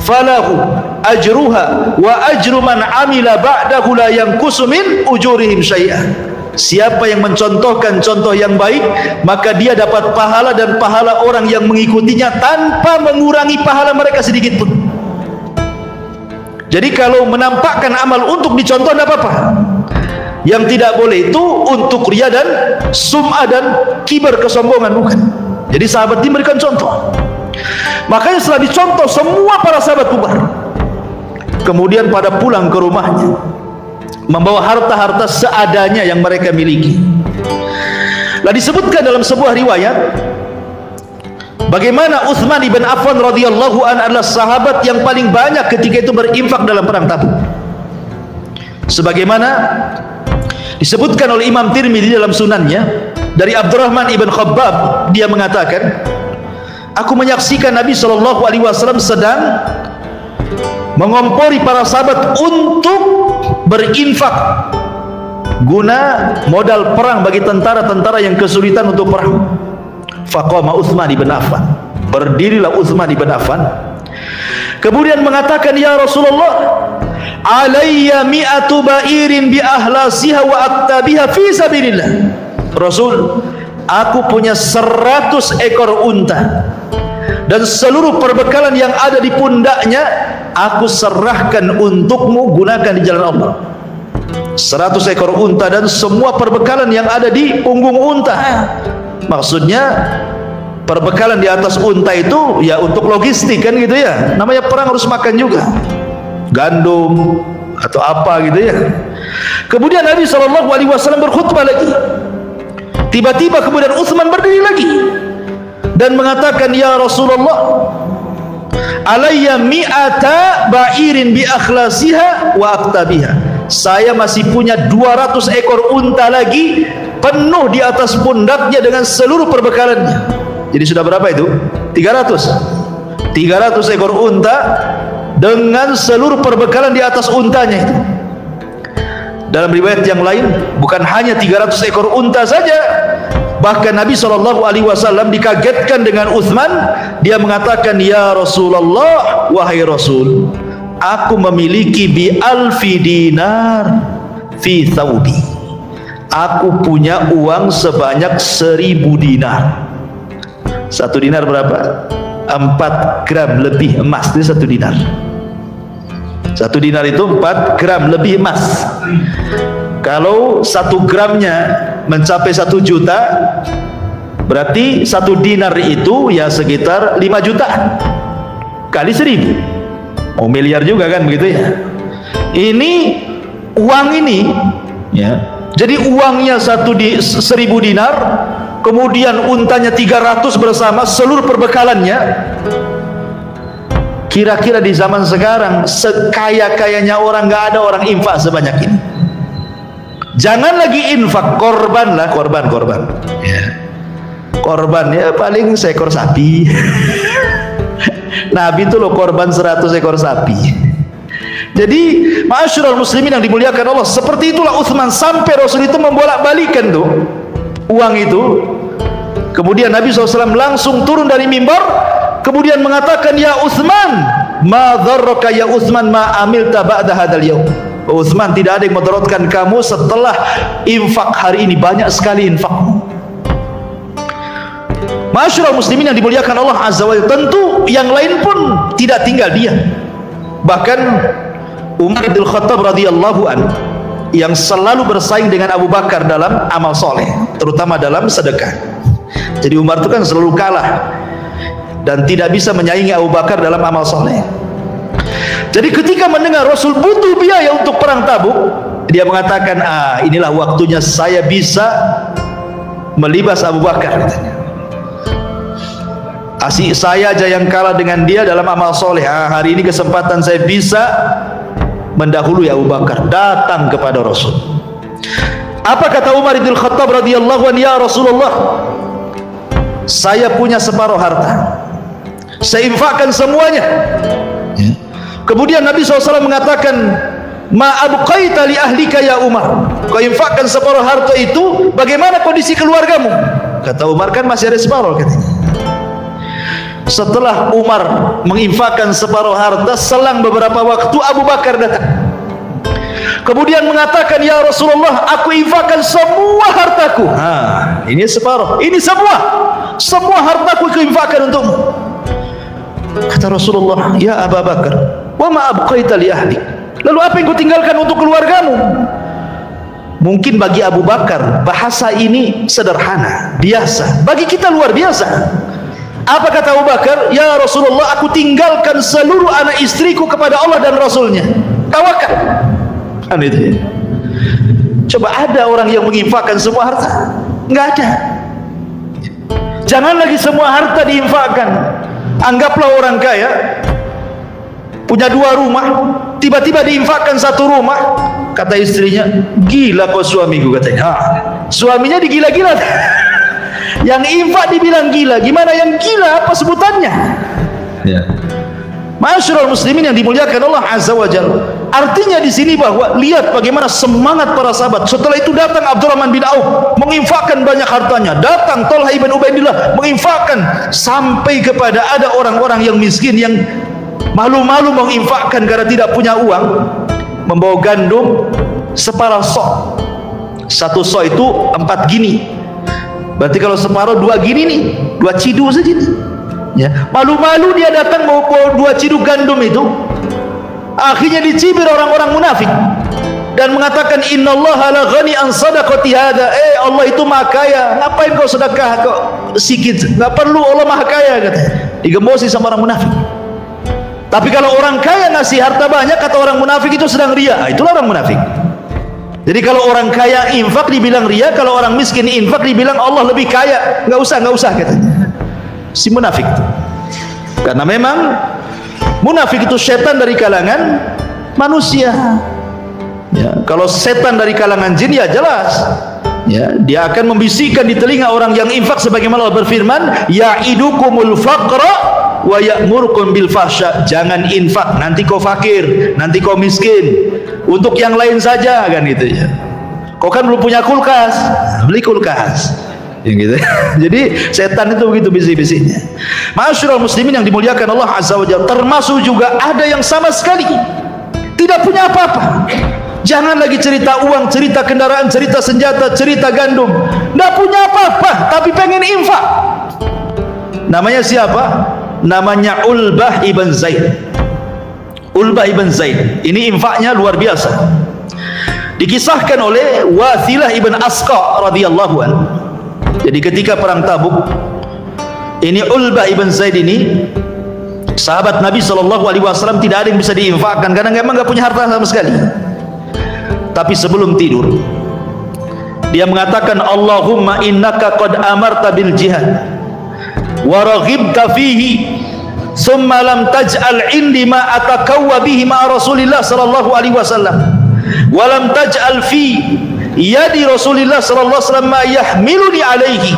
falahu ajruha wa ajru man amila ba'dahu la yanqusu min ujurihim syai'an. Siapa yang mencontohkan contoh yang baik, maka dia dapat pahala dan pahala orang yang mengikutinya tanpa mengurangi pahala mereka sedikit pun. Jadi kalau menampakkan amal untuk dicontoh tidak apa-apa. Yang tidak boleh itu untuk riya dan sum'ah dan kibar, kesombongan, bukan. Jadi sahabat ini memberikan contoh. Makanya setelah dicontoh, semua para sahabat bubar. Kemudian pada pulang ke rumahnya, membawa harta-harta seadanya yang mereka miliki. Lah disebutkan dalam sebuah riwayat bagaimana Utsman ibn Affan radhiyallahu an adalah sahabat yang paling banyak ketika itu berinfak dalam perang Tabuk. Sebagaimana disebutkan oleh Imam Tirmidzi dalam sunannya dari Abdurrahman ibn Khabbab, dia mengatakan, aku menyaksikan Nabi SAW sedang mengompori para sahabat untuk berinfak guna modal perang bagi tentara-tentara yang kesulitan untuk perang. Faqama Utsman ibn Affan, berdirilah Utsman ibn Affan, kemudian mengatakan, ya Rasulullah, alayya mi'atu ba'irin bi ahlasiha wa aktabiha fi sabilillah. Rasul, aku punya 100 ekor unta dan seluruh perbekalan yang ada di pundaknya aku serahkan untukmu, gunakan di jalan Allah. 100 ekor unta dan semua perbekalan yang ada di punggung unta. Maksudnya perbekalan di atas unta itu ya untuk logistik kan gitu ya. Namanya perang harus makan juga, gandum atau apa gitu ya. Kemudian Nabi SAW berkhutbah lagi. Tiba-tiba kemudian Utsman berdiri lagi dan mengatakan, ya Rasulullah, alayya mi'ata ba'irin bi akhlasiha wa aktabiha. Saya masih punya 200 ekor unta lagi penuh di atas pundaknya dengan seluruh perbekalannya. Jadi sudah berapa itu? 300 ekor unta dengan seluruh perbekalan di atas untanya itu. Dalam riwayat yang lain, bukan hanya 300 ekor unta saja, bahkan Nabi SAW dikagetkan dengan Utsman. Dia mengatakan, ya Rasulullah, wahai Rasul, aku memiliki bi alfi dinar fi thawbi. Aku punya uang sebanyak 1000 dinar. 1 dinar berapa? 4 gram lebih emas. Itu 1 dinar. 1 dinar itu 4 gram lebih emas. Kalau 1 gramnya mencapai 1 juta, berarti 1 dinar itu ya sekitar 5 juta kali 1000. Oh, miliar juga kan begitu ya. Ini uang ini ya. Jadi uangnya 1000 dinar, kemudian untanya 300 bersama seluruh perbekalannya. Kira-kira di zaman sekarang sekaya-kayanya orang, nggak ada orang infak sebanyak ini. Jangan lagi infak, korban lah, korban ya. Korban ya paling seekor sapi. Nabi itu loh korban 100 ekor sapi. Jadi ma'asyiral muslimin yang dimuliakan Allah, seperti itulah Utsman, sampai Rasul itu membolak-balikan tuh uang itu. Kemudian Nabi SAW langsung turun dari mimbar, kemudian mengatakan, ya Utsman, ma dharraka ya Utsman ma amilta ba'da hadzal yaum. Utsman, tidak ada yang mudaratkan kamu setelah infak hari ini, banyak sekali infakmu. Ma'asyiral muslimin yang dimuliakan Allah Azza wa Jalla, tentu yang lain pun tidak tinggal diam. Bahkan Umar bin Khattab radhiyallahu an yang selalu bersaing dengan Abu Bakar dalam amal soleh, terutama dalam sedekah. Jadi Umar itu kan selalu kalah dan tidak bisa menyaingi Abu Bakar dalam amal soleh. Jadi ketika mendengar Rasul butuh biaya untuk perang Tabuk, dia mengatakan, inilah waktunya saya bisa melibas Abu Bakar, katanya. Asik saya aja yang kalah dengan dia dalam amal soleh. Hari ini kesempatan saya bisa mendahului Abu Bakar, datang kepada Rasul. Apa kata Umar bin Khattab radhiyallahu anhu, ya Rasulullah, saya punya separuh harta, saya infakkan semuanya. Ya. Kemudian Nabi SAW mengatakan, ma abqaita li ahlika ya Umar, kau infakkan separuh harta itu, bagaimana kondisi keluargamu? Kata Umar, kan masih ada separuh, katanya. Setelah Umar menginfakkan separuh harta, selang beberapa waktu Abu Bakar datang, kemudian mengatakan, ya Rasulullah, aku infakkan semua hartaku. Ini separuh, ini semua hartaku aku infakkan untukmu. Kata Rasulullah, ya Abu Bakar, wa ma abqaita li ahli, lalu apa yang kau tinggalkan untuk keluargamu? Mungkin bagi Abu Bakar bahasa ini sederhana, biasa, bagi kita luar biasa. Apa kata Abu Bakar? Ya Rasulullah, aku tinggalkan seluruh anak istriku kepada Allah dan Rasulnya. Tawakal. Kan itu ya. Coba ada orang yang menginfakkan semua harta? Enggak ada. Jangan lagi semua harta diinfakkan. Anggaplah orang kaya punya 2 rumah, tiba-tiba diinfakkan 1 rumah. Kata istrinya, gila kau suamiku, katanya. Suaminya digila-gila. Yang infak dibilang gila. Gimana yang gila? Apa sebutannya? Ya. Ma'asyiral muslimin yang dimuliakan Allah Azza wa Jalla. Artinya di sini bahwa lihat bagaimana semangat para sahabat. Setelah itu datang Abdurrahman bin Auf menginfakkan banyak hartanya. Datang Talha ibn Ubaidillah menginfakkan, sampai kepada ada orang-orang yang miskin yang malu-malu menginfakkan karena tidak punya uang, membawa gandum separuh sok. 1 sok itu 4 gini. Berarti kalau separuh 2 gini nih, 2 cidu saja nih. Ya, malu-malu dia datang mau 2 ciduk gandum itu. Akhirnya dicibir orang-orang munafik dan mengatakan, innallaha la ghani an sadaqati hada. Allah itu maha kaya, ngapain kau sedekah kok sikit? Enggak perlu, Allah maha kaya, katanya. Digembosi sama orang munafik. Tapi kalau orang kaya ngasih harta banyak, kata orang munafik itu sedang ria. Itulah orang munafik. Jadi kalau orang kaya infak dibilang ria, kalau orang miskin infak dibilang Allah lebih kaya. Enggak usah, katanya. Si munafik. Karena memang munafik itu setan dari kalangan manusia. Ya, kalau setan dari kalangan jin ya jelas. Ya, dia akan membisikkan di telinga orang yang infak sebagaimana Allah berfirman, ya'idukumul faqra wa ya'murukum bil fahsya. Jangan infak, nanti kau fakir, nanti kau miskin. Untuk yang lain saja, kan itu ya. Kau kan belum punya kulkas, beli kulkas. Yang gitu. Jadi setan itu begitu bisik-bisiknya. Ma'asyiral muslimin yang dimuliakan Allah Azza wa Jalla, termasuk juga ada yang sama sekali tidak punya apa-apa. Jangan lagi cerita uang, cerita kendaraan, cerita senjata, cerita gandum. Tidak punya apa-apa, tapi pengen infak. Namanya siapa? Namanya Ulbah ibn Zaid. Ulbah ibn Zaid ini infaknya luar biasa. Dikisahkan oleh Wathilah ibn Asqa radhiyallahu anhu. Jadi ketika perang Tabuk, ini Ulbah ibn Zaid ini sahabat Nabi SAW, tidak ada yang bisa diinfakkan karena memang nggak punya harta sama sekali. Tapi sebelum tidur dia mengatakan, Allahumma innaka qad amarta bil jihad wa raghibta fihi thumma lam taj'al indi ma atakawwa bihi ma Rasulillah sallallahu alaihi wasallam wa lam taj'al fi yadi Rasulillah sallallahu alaihi wasallam ma yahmiluni alaihi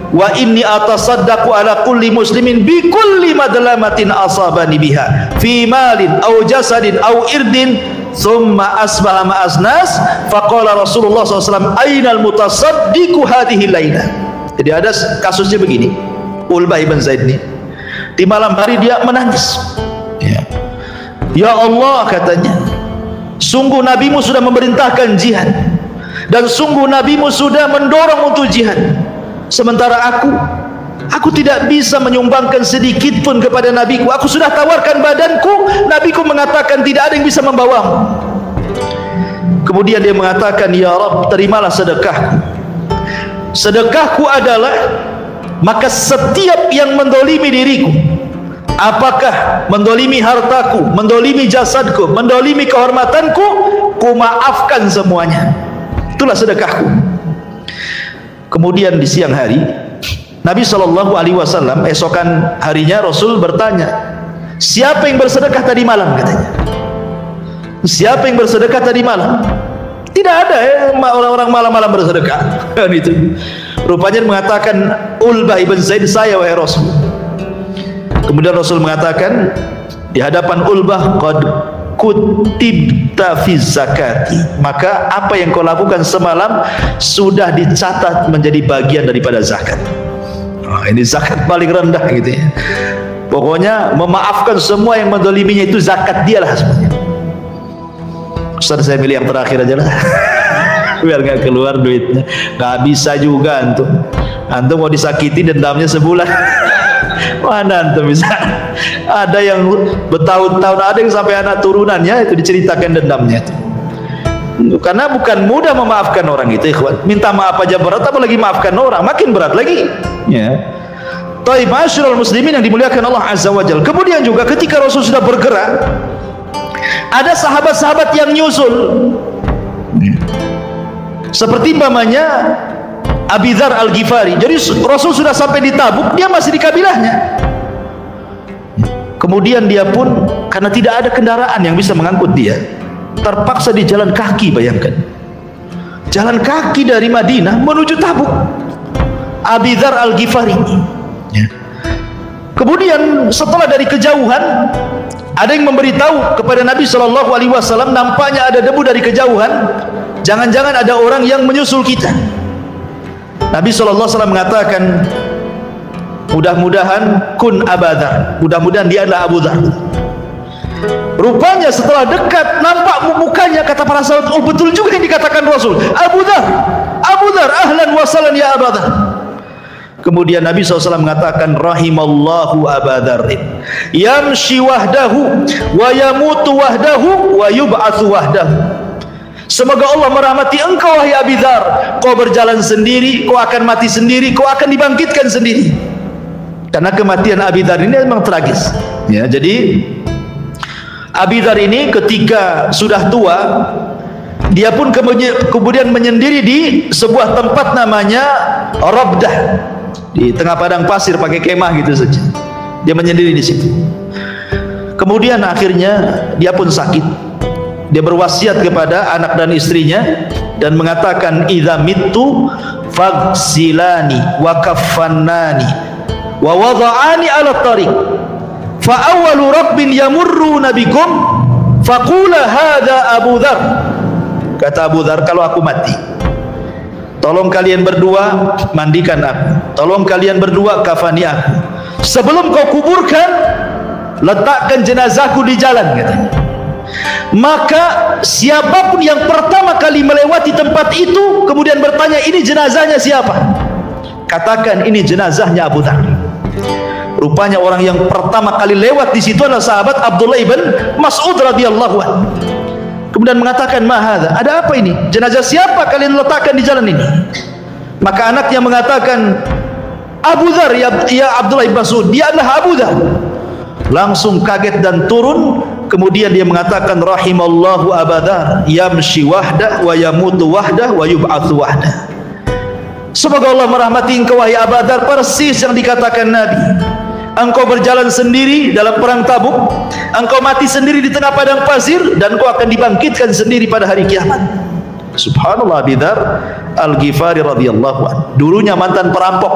wa inni atasaddaqu ala kulli muslimin bi kulli madlamatin asabani biha fi malin aw jasadin aw irdin thumma asbaha ma asnas faqala Rasulullah SAW, ainal mutasaddiqu hadhihi laila. Jadi ada kasusnya begini, Ulbah ibn Zaid ini di malam hari dia menangis. Ya Allah, katanya, sungguh nabimu sudah memerintahkan jihad dan sungguh nabimu sudah mendorong untuk jihad, sementara aku tidak bisa menyumbangkan sedikit pun kepada nabiku. Aku sudah tawarkan badanku, nabiku mengatakan tidak ada yang bisa membawamu. Kemudian dia mengatakan, ya Rabb, terimalah sedekahku. Sedekahku adalah, maka setiap yang mendolimi diriku, apakah mendolimi hartaku, mendolimi jasadku, mendolimi kehormatanku, ku maafkan semuanya. Itulah sedekahku. Kemudian di siang hari Nabi SAW, esokan harinya Rasul bertanya, siapa yang bersedekah tadi malam, katanya. Siapa yang bersedekah tadi malam? Tidak ada orang-orang malam-malam bersedekah. Itu Rupanya mengatakan, Ulbah ibn Zaid, saya wahai Rasul. Kemudian Rasul mengatakan di hadapan Ulbah, qad kutibta fi zakati, maka apa yang kau lakukan semalam sudah dicatat menjadi bagian daripada zakat. Ini zakat paling rendah gitu ya. Pokoknya memaafkan semua yang mendoliminya, itu zakat dia lah semuanya. Ustaz, saya milih yang terakhir aja lah biar gak keluar duitnya. Gak bisa juga antum mau disakiti dendamnya sebulan mana antum bisa. Ada yang bertahun-tahun, ada yang sampai anak turunannya itu diceritakan dendamnya itu. Karena bukan mudah memaafkan orang itu, ikhwan. Minta maaf aja berat, apalagi maafkan orang makin berat lagi ya. Taib, masyarul muslimin yang dimuliakan Allah Azza wa Jalla. Kemudian juga ketika Rasul sudah bergerak, ada sahabat-sahabat yang nyusul, seperti umpamanya Abi Dzar Al-Ghifari. Jadi Rasul sudah sampai di Tabuk, dia masih di kabilahnya. Kemudian dia pun karena tidak ada kendaraan yang bisa mengangkut dia, terpaksa di jalan kaki. Bayangkan, jalan kaki dari Madinah menuju Tabuk, Abi Dzar Al-Ghifari. Kemudian setelah dari kejauhan, ada yang memberitahu kepada Nabi SAW, nampaknya ada debu dari kejauhan, jangan-jangan ada orang yang menyusul kita. Nabi SAW mengatakan, mudah-mudahan kun Abu Dzar, mudah-mudahan dia adalah Abu Dzar. Rupanya setelah dekat nampak mukanya, kata para sahabat, oh betul juga yang dikatakan Rasul, Abu Dzar, Abu Dzar, ahlan wa sahlan ya Abu Dzar. Kemudian Nabi SAW mengatakan, rahimallahu Abu Dzar, yamshi wahdahu wa yamutu wahdahu wa yub'atsu wahdahu. Semoga Allah merahmati engkau wahai Abi Dzar, kau berjalan sendiri, kau akan mati sendiri, kau akan dibangkitkan sendiri. Karena kematian Abi Dzar ini memang tragis ya. Jadi Abi Dzar ini ketika sudah tua, dia pun kemudian menyendiri di sebuah tempat namanya Rabdah, di tengah padang pasir, pakai kemah gitu saja. Dia menyendiri di situ. Kemudian akhirnya dia pun sakit. Dia berwasiat kepada anak dan istrinya dan mengatakan, idza mittu faghsilani wa kaffannani wa wada'ani ala tariq fa awwalu rabbin yamurruna bikum faqula hadza Abu Dzar. Kata Abu Dzar, kalau aku mati, tolong kalian berdua mandikan aku, tolong kalian berdua kafani aku, sebelum kau kuburkan letakkan jenazahku di jalan, katanya. Maka siapapun yang pertama kali melewati tempat itu kemudian bertanya, ini jenazahnya siapa? Katakan, ini jenazahnya Abu Dzar. Rupanya orang yang pertama kali lewat di situ adalah sahabat Abdullah ibn Mas'ud radhiyallahu anhu. Kemudian mengatakan, mahadha, ada apa ini? Jenazah siapa kalian letakkan di jalan ini? Maka anaknya mengatakan, Abu Dzar, ya Abdullah ibn Mas'ud, dia adalah Abu Dzar. Langsung kaget dan turun. Kemudian dia mengatakan, rahimallahu Abu Dzar, yamshi wahdah wa yamutu wahdah wa yub'atsu wahdah. Semoga Allah merahmati engkau wahai Abu Dzar, persis yang dikatakan Nabi. Engkau berjalan sendiri dalam perang Tabuk, engkau mati sendiri di tengah padang pasir, dan engkau akan dibangkitkan sendiri pada hari kiamat. Subhanallah. Abi Dzar Al-Ghifari radhiyallahu anhu, dulunya mantan perampok,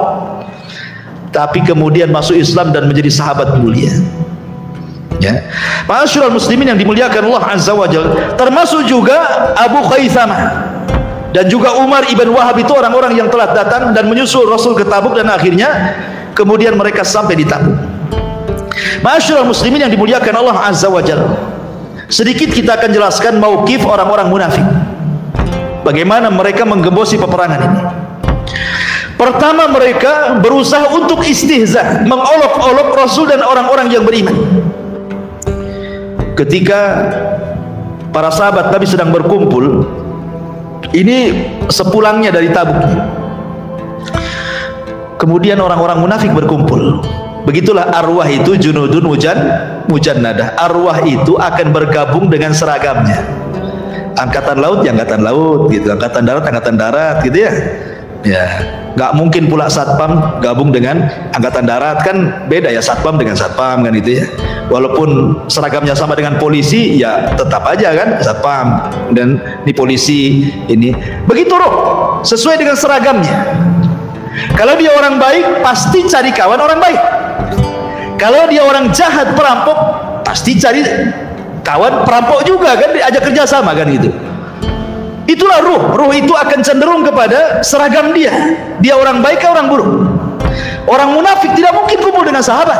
tapi kemudian masuk Islam dan menjadi sahabat mulia. Ya, masyarul muslimin yang dimuliakan Allah Azza wa Jalla, termasuk juga Abu Khaythamah dan juga Umar ibn Wahab, itu orang-orang yang telah datang dan menyusul Rasul ke Tabuk, dan akhirnya kemudian mereka sampai di Tabuk. Masyarul muslimin yang dimuliakan Allah Azza wa Jalla, sedikit kita akan jelaskan mauqif orang-orang munafik, bagaimana mereka menggembosi peperangan ini. Pertama, mereka berusaha untuk istihza, mengolok-olok Rasul dan orang-orang yang beriman. Ketika para sahabat Nabi sedang berkumpul, ini sepulangnya dari Tabuk, kemudian orang-orang munafik berkumpul. Begitulah arwah itu, junudun mujannadah. Arwah itu akan bergabung dengan seragamnya. Angkatan laut ya angkatan laut gitu, angkatan darat gitu ya. Ya, nggak mungkin pula satpam gabung dengan angkatan darat, kan beda ya, satpam dengan satpam kan itu ya. Walaupun seragamnya sama dengan polisi, ya tetap aja kan satpam dan di polisi ini. Begitu roh, sesuai dengan seragamnya. Kalau dia orang baik, pasti cari kawan orang baik. Kalau dia orang jahat, perampok, pasti cari kawan perampok juga kan, diajak kerjasama kan gitu. Itulah ruh itu akan cenderung kepada seragam dia. Dia orang baik atau orang buruk. Orang munafik tidak mungkin kumpul dengan sahabat.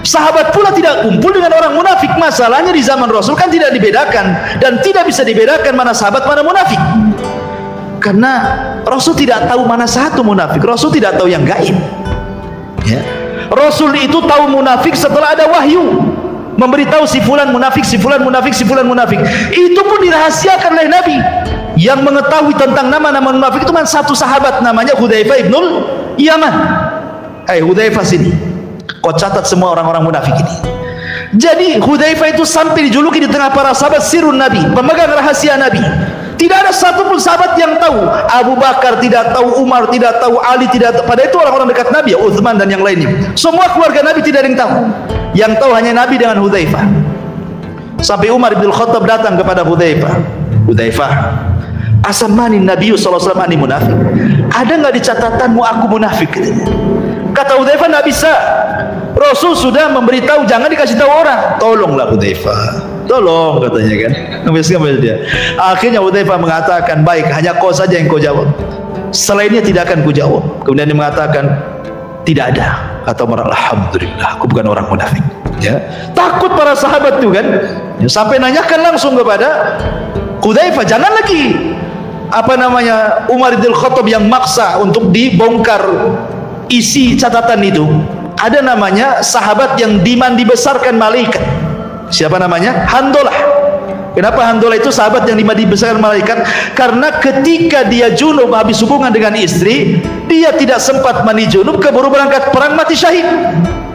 Sahabat pula tidak kumpul dengan orang munafik. Masalahnya di zaman Rasul kan tidak dibedakan, dan tidak bisa dibedakan mana sahabat mana munafik. Karena Rasul tidak tahu mana satu munafik. Rasul tidak tahu yang gaib. Ya. Rasul itu tahu munafik setelah ada wahyu, memberitahu si fulan munafik, si fulan munafik, si fulan munafik. Itu pun dirahasiakan oleh Nabi. Yang mengetahui tentang nama-nama munafik itu cuma satu sahabat, namanya Hudzaifah ibnul Yaman. Hudzaifah sini, kau catat semua orang-orang munafik ini. Jadi Hudzaifah itu sampai dijuluki di tengah para sahabat sirun Nabi, pemegang rahasia Nabi. Tidak ada satupun sahabat yang tahu. Abu Bakar tidak tahu, Umar tidak tahu, Ali tidak tahu. Pada itu orang-orang dekat Nabi, Utsman dan yang lainnya. Semua keluarga Nabi tidak ada yang tahu. Yang tahu hanya Nabi dengan Hudzaifah. Sampai Umar bin Khattab datang kepada Hudzaifah. Hudzaifah, asamani Nabi sallallahu alaihi wasallam ani munafik. Ada enggak di catatanmu aku munafik? Kata Hudzaifah, enggak bisa. Rasul sudah memberitahu jangan dikasih tahu orang. Tolonglah Hudzaifah. Tolong, katanya kan. Ngambil dia. Akhirnya Hudzaifah mengatakan, baik, hanya kau saja yang kau jawab. Selainnya tidak akan ku jawab. Kemudian dia mengatakan, tidak ada. Kata Umar, alhamdulillah, aku bukan orang munafik. Ya. Takut para sahabat itu kan. Ya, sampai nanyakan langsung kepada Hudzaifah, jangan lagi Umar bin Khattab yang maksa untuk dibongkar isi catatan itu. Ada namanya sahabat yang dibesarkan malaikat. Siapa namanya? Handolah. Kenapa Handolah itu sahabat yang dibesarkan malaikat? Karena ketika dia junub habis hubungan dengan istri, dia tidak sempat mandi junub, keburu berangkat perang, mati syahid.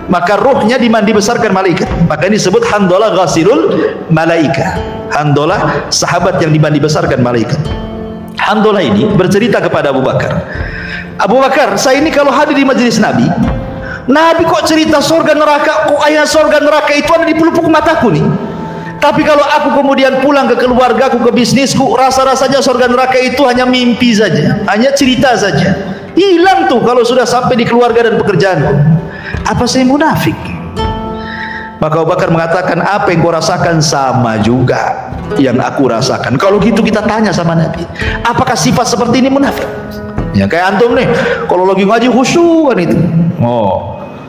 Maka ruhnya dibesarkan malaikat. Maka ini disebut Handolah ghasilul malaika. Handolah sahabat yang dibesarkan malaikat. Handolah ini bercerita kepada Abu Bakar. Abu Bakar, saya ini kalau hadir di majelis Nabi kok cerita surga neraka, kok ayat surga neraka itu ada di pelupuk mataku nih. Tapi kalau aku kemudian pulang ke keluargaku, ke bisnisku, rasa-rasanya surga neraka itu hanya mimpi saja, hanya cerita saja. Hilang tuh kalau sudah sampai di keluarga dan pekerjaanku. Apa saya munafik? Maka Abu Bakar mengatakan, apa yang kau rasakan sama juga yang aku rasakan. Kalau gitu kita tanya sama Nabi, apakah sifat seperti ini munafik? Ya kayak antum nih, kalau lagi ngaji khusyuk kan itu.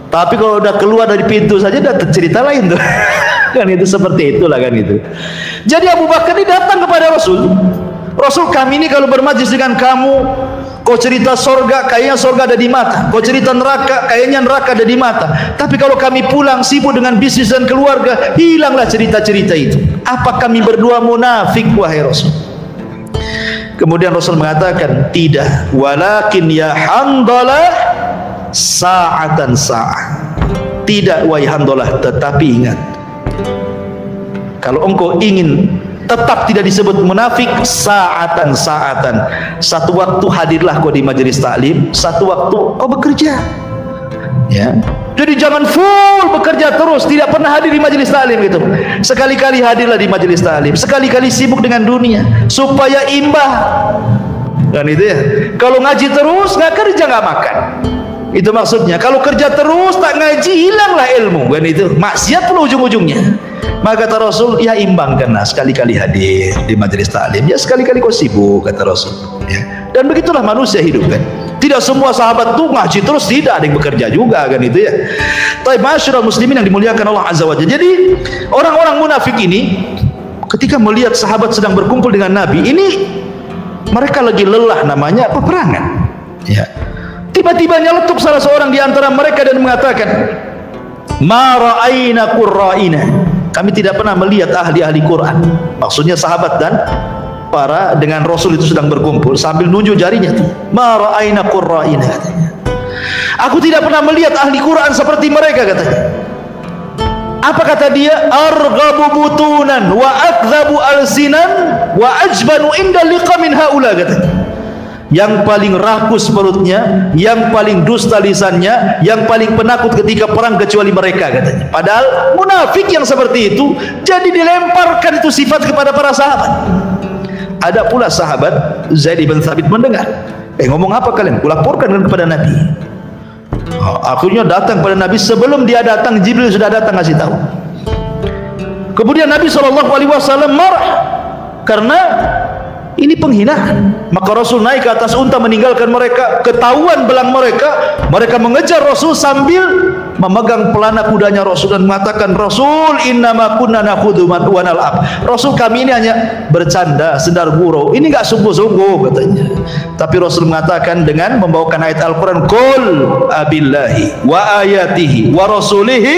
Tapi kalau udah keluar dari pintu saja udah cerita lain tuh. Kan itu seperti itulah kan itu. Jadi Abu Bakar ini datang kepada Rasul. Rasul, kami ini kalau bermajlis dengan kamu, kau cerita surga, kayaknya surga ada di mata. Kau cerita neraka, kayaknya neraka ada di mata. Tapi kalau kami pulang sibuk dengan bisnis dan keluarga, hilanglah cerita-cerita itu. Apa kami berdua munafik wahai Rasul? Kemudian Rasul mengatakan, tidak. Walakin ya Handalah sa'atan sa'ah. Tidak wahai Handalah, tetapi ingat, kalau engkau ingin tetap tidak disebut munafik, sa'atan sa'atan, satu waktu hadirlah kau di majelis taklim, satu waktu kau bekerja. Ya. Jadi jangan full bekerja terus, tidak pernah hadir di majelis taklim gitu. Sekali-kali hadirlah di majelis taklim, sekali-kali sibuk dengan dunia supaya imbah. Kan itu ya. Kalau ngaji terus nggak kerja nggak makan. Itu maksudnya. Kalau kerja terus tak ngaji, hilanglah ilmu. Kan itu. Maksiat pula ujung-ujungnya. Maka kata Rasul, ya imbangkanlah, sekali-kali hadir di majelis taklim, ya sekali-kali kau sibuk, kata Rasul. Ya. Dan begitulah manusia hidup kan. Tidak semua sahabat tuh ngaji terus, tidak, ada yang bekerja juga kan itu ya. Tapi masyarakat muslimin yang dimuliakan Allah Azza wa Jalla. Jadi orang-orang munafik ini ketika melihat sahabat sedang berkumpul dengan Nabi, ini mereka lagi lelah, namanya peperangan. Ya. Tiba-tiba nyeletuk salah seorang di antara mereka dan mengatakan, "Ma ra'aina qurra'ina." Kami tidak pernah melihat ahli-ahli Quran. Maksudnya sahabat dan para dengan Rasul itu sedang berkumpul sambil nunjuk jarinya tuh. "Ma ra'aina qurra'ina," katanya. Aku tidak pernah melihat ahli Quran seperti mereka, katanya. Apa kata dia? "Arghabu butunan wa akdzabu alsinan wa ajbanu inda liqa min haula," katanya. Yang paling rakus perutnya, yang paling dusta lisannya, yang paling penakut ketika perang kecuali mereka, katanya. Padahal munafik yang seperti itu jadi dilemparkan itu sifat kepada para sahabat. Ada pula sahabat Zaid bin Thabit mendengar Ngomong apa kalian? Kulaporkan kepada Nabi. Akhirnya datang pada Nabi. Sebelum dia datang, Jibril sudah datang ngasih tahu. Kemudian Nabi SAW marah karena ini penghinaan. Maka Rasul naik ke atas unta meninggalkan mereka. Ketahuan belang mereka. Mereka mengejar Rasul sambil memegang pelana kudanya Rasul dan mengatakan, Rasul innama kunna nakhudhu wa nal'ab. Rasul, kami ini hanya bercanda, sendar gurau. Ini enggak sungguh-sungguh katanya. Tapi Rasul mengatakan dengan membawakan ayat Al-Quran, Qul abillahi wa ayatihi wa rasulihi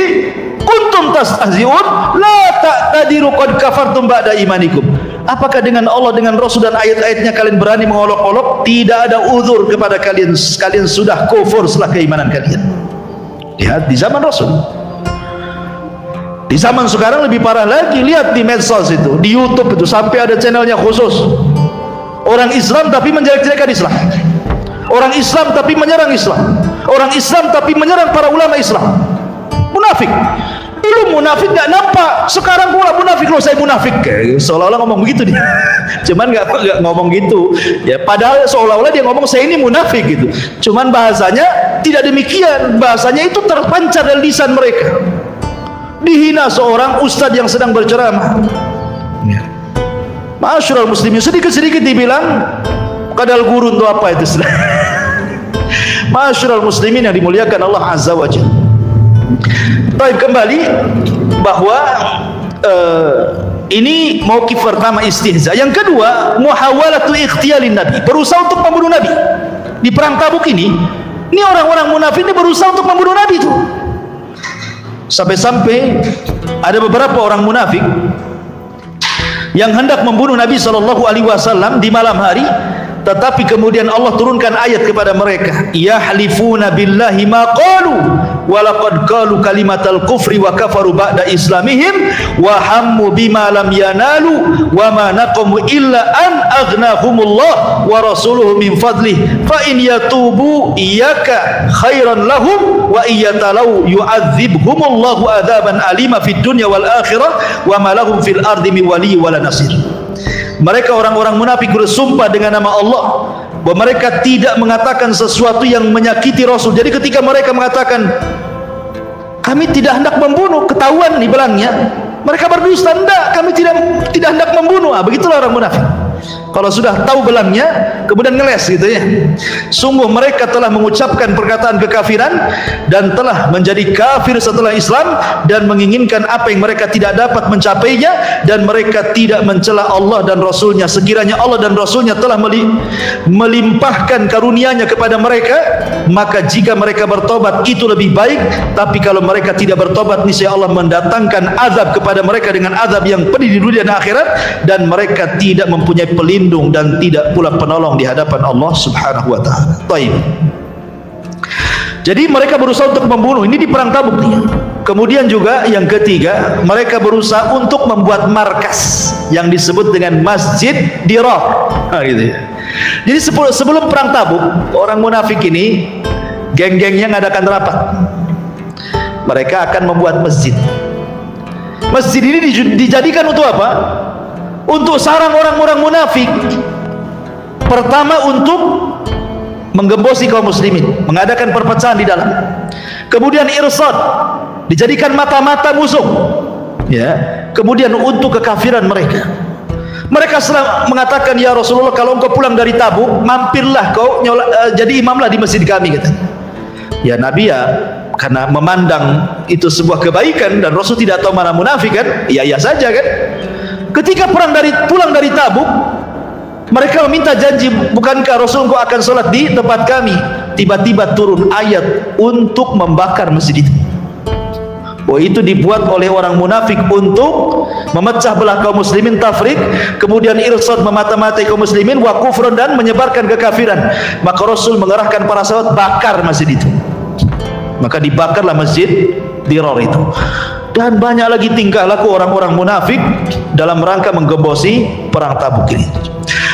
kuntum tastahzi'un la ta'tadiru qad kafartum ba'da imanikum. Apakah dengan Allah, dengan Rasul dan ayat-ayatnya kalian berani mengolok-olok? Tidak ada uzur kepada kalian. Kalian sudah kufur setelah keimanan kalian. Lihat di zaman Rasul. Di zaman sekarang lebih parah lagi. Lihat di medsos itu, di YouTube itu sampai ada channelnya khusus. Orang Islam tapi menjelek-jelekan Islam. Orang Islam tapi menyerang Islam. Orang Islam tapi menyerang para ulama Islam. Munafik. Dulu munafik nggak nampak, sekarang pula munafik. Loh, saya munafik, seolah-olah ngomong begitu dia. Cuman nggak ngomong gitu ya, padahal seolah-olah dia ngomong saya ini munafik gitu. Cuman bahasanya tidak demikian. Bahasanya itu terpancar dari lisan mereka. Dihina seorang ustadz yang sedang berceramah ya. Ma'asyiral muslimin, sedikit-sedikit dibilang kadal gurun itu apa itu. Ma'asyiral muslimin yang dimuliakan Allah Azza wa Jalla. Baik, kembali bahwa ini mauqif pertama istihza. Yang kedua, muhawalatu ikhtiyalin Nabi, berusaha untuk membunuh Nabi. Di perang Tabuk ini orang-orang munafik ini berusaha untuk membunuh Nabi itu. Sampai-sampai ada beberapa orang munafik yang hendak membunuh Nabi SAW di malam hari, tetapi kemudian Allah turunkan ayat kepada mereka, yahlifuna billahi ma qalu walaqad qalu kalimatal kufri wa kafaru ba'da islamihim wa hammu bima lam yanalu wa ma naqamu illa an aghnahumullah wa rasuluhu min fadlih fa in yatubu iyyaka khairan lahum wa iyatalau yu'adzibhumullahu adzaban alima fid dunya wal akhirah wa ma lahum fil ardi min wali wala nasir. Mereka orang-orang munafik bersumpah dengan nama Allah bahwa mereka tidak mengatakan sesuatu yang menyakiti Rasul. Jadi ketika mereka mengatakan kami tidak hendak membunuh, ketahuan nih belangnya, mereka berdusta. Enggak, kami tidak hendak membunuh. Begitulah orang munafik. Kalau sudah tahu belangnya kemudian ngeles gitu ya. Sungguh mereka telah mengucapkan perkataan kekafiran dan telah menjadi kafir setelah Islam dan menginginkan apa yang mereka tidak dapat mencapainya, dan mereka tidak mencela Allah dan Rasulnya. Sekiranya Allah dan Rasulnya telah melimpahkan karunia-Nya kepada mereka, maka jika mereka bertobat itu lebih baik. Tapi kalau mereka tidak bertobat, niscaya Allah mendatangkan azab kepada mereka dengan azab yang pedih di dunia dan akhirat, dan mereka tidak mempunyai pelindung dan tidak pula penolong di hadapan Allah Subhanahu wa taala. Baik. Jadi mereka berusaha untuk membunuh, ini di perang Tabuk nih. Kemudian juga yang ketiga, mereka berusaha untuk membuat markas yang disebut dengan Masjid Dirar. Gitu ya. Jadi sebelum perang Tabuk, orang munafik ini geng-gengnya ngadakan rapat. Mereka akan membuat masjid. Masjid ini dijadikan untuk apa? Untuk sarang orang-orang munafik. Pertama, untuk menggembosi kaum muslimin, mengadakan perpecahan di dalam. Kemudian irsad, dijadikan mata-mata musuh ya. Kemudian untuk kekafiran mereka. Mereka mengatakan, ya Rasulullah, kalau engkau pulang dari Tabuk, mampirlah kau jadi imamlah di masjid kami, katanya. Ya Nabi ya, karena memandang itu sebuah kebaikan dan Rasul tidak tahu mana munafik kan, ya saja kan. Ketika pulang dari Tabuk, mereka meminta janji, bukankah Rasul engkau akan sholat di tempat kami? Tiba-tiba turun ayat untuk membakar masjid itu. Oh, itu dibuat oleh orang munafik untuk memecah belah kaum muslimin, tafrik, kemudian irsad, memata-matai kaum muslimin, wa kufran, dan menyebarkan kekafiran. Maka Rasul mengerahkan para sahabat bakar masjid itu. Maka dibakarlah Masjid Dirar itu. Dan banyak lagi tingkah laku orang-orang munafik dalam rangka menggembosi perang Tabuk ini.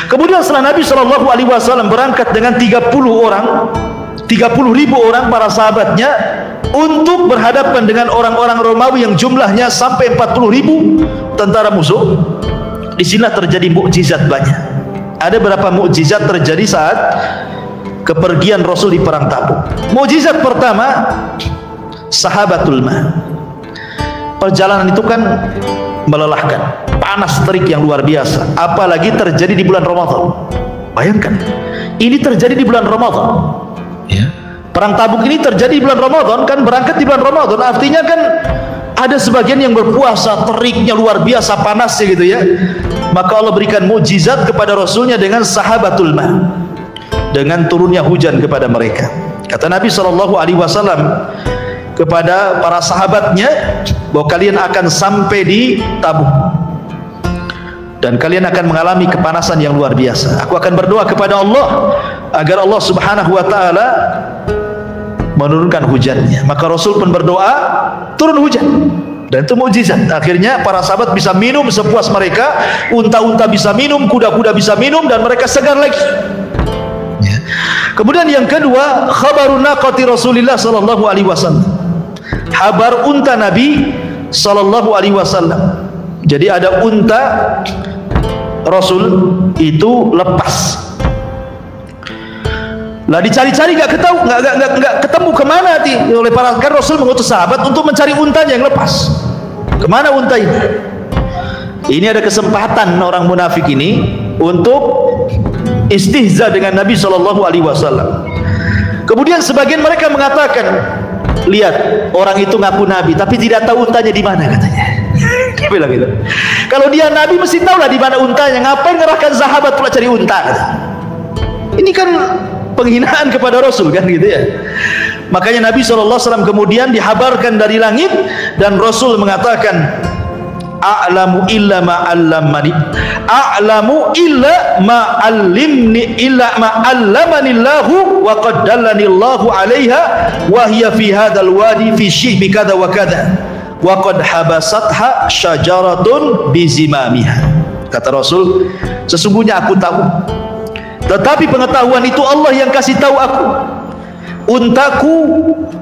Kemudian setelah Nabi SAW berangkat dengan 30 ribu orang para sahabatnya untuk berhadapan dengan orang-orang Romawi yang jumlahnya sampai 40 ribu tentara musuh, disinilah terjadi mukjizat banyak. Ada berapa mukjizat terjadi saat kepergian Rasul di perang Tabuk. Mukjizat pertama, sahabatul ma. Perjalanan itu kan melelahkan, panas terik yang luar biasa, apalagi terjadi di bulan Ramadan. Bayangkan, ini terjadi di bulan Ramadan, ya. Perang Tabuk ini terjadi di bulan Ramadan, kan berangkat di bulan Ramadan, artinya kan ada sebagian yang berpuasa, teriknya luar biasa, panasnya gitu ya. Maka Allah berikan mukjizat kepada Rasulnya dengan sahabatul ma, dengan turunnya hujan kepada mereka. Kata Nabi SAW kepada para sahabatnya bahwa kalian akan sampai di Tabuk dan kalian akan mengalami kepanasan yang luar biasa. Aku akan berdoa kepada Allah agar Allah Subhanahu wa taala menurunkan hujannya. Maka Rasul pun berdoa, turun hujan, dan itu mukjizat. Akhirnya para sahabat bisa minum sepuas mereka, unta-unta bisa minum, kuda-kuda bisa minum, dan mereka segar lagi. Ya. Kemudian yang kedua, khabarun naqati Rasulillah sallallahu alaihi wasallam. Kabar unta Nabi sallallahu alaihi wasallam. Jadi ada unta Rasul itu lepas. Lah dicari-cari nggak ketemu kemana oleh para, kan Rasul mengutus sahabat untuk mencari untanya yang lepas. Kemana unta ini? Ini ada kesempatan orang munafik ini untuk istihza dengan Nabi Shallallahu Alaihi Wasallam. Kemudian sebagian mereka mengatakan, lihat orang itu ngaku Nabi tapi tidak tahu untanya di mana, katanya. Dia bilang gitu. Kalau dia Nabi mesti tahu lah di mana untanya. Ngapain ngerahkan sahabat pula cari unta? Ini kan penghinaan kepada Rasul, kan gitu ya. Makanya Nabi SAW kemudian dihabarkan dari langit dan Rasul mengatakan, a'lamu illa ma'allamani, a'lamu illa ma'allimni illa ma'allamanillahu wa qaddalanillahu alaiha wa hiya fi hadzal wadi fi syihbi kada wa kada wa qad habasatha syajaratun bizimamiha. Kata Rasul, sesungguhnya aku tahu, tetapi pengetahuan itu Allah yang kasih tahu aku. Untaku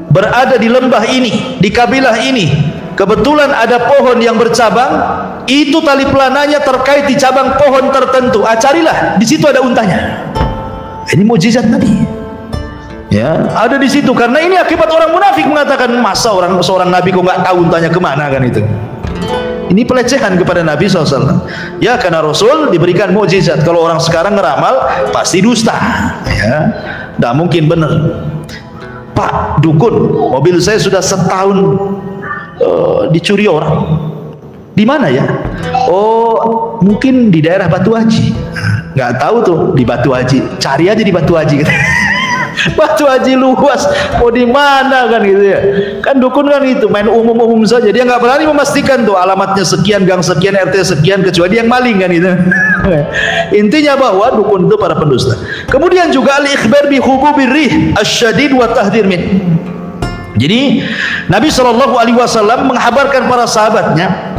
berada di lembah ini, di kabilah ini. Kebetulan ada pohon yang bercabang, itu tali pelananya terkait di cabang pohon tertentu. Carilah, di situ ada untanya. Ini mukjizat Nabi. Ya, ada di situ. Karena ini akibat orang munafik mengatakan, masa seorang Nabi kok nggak tahu untanya kemana, kan itu. Ini pelecehan kepada Nabi SAW. Ya, karena Rasul diberikan mukjizat. Kalau orang sekarang ngeramal pasti dusta. Ya, tidak mungkin benar. Pak dukun, mobil saya sudah setahun dicuri orang. Di mana ya? Oh, mungkin di daerah Batu Haji. Nggak tahu tuh di Batu Haji. Cari aja di Batu Haji. Batu Haji luas, mau di mana, kan gitu ya. Kan dukun kan itu main umum-umum saja. Dia nggak berani memastikan tuh alamatnya sekian, gang sekian, RT sekian, kecuali dia yang maling, kan gitu. Intinya bahwa dukun itu para pendusta. Kemudian juga al-ikhbar bi hububir rih asyadid wa tahdhir min. Jadi Nabi SAW menghabarkan para sahabatnya,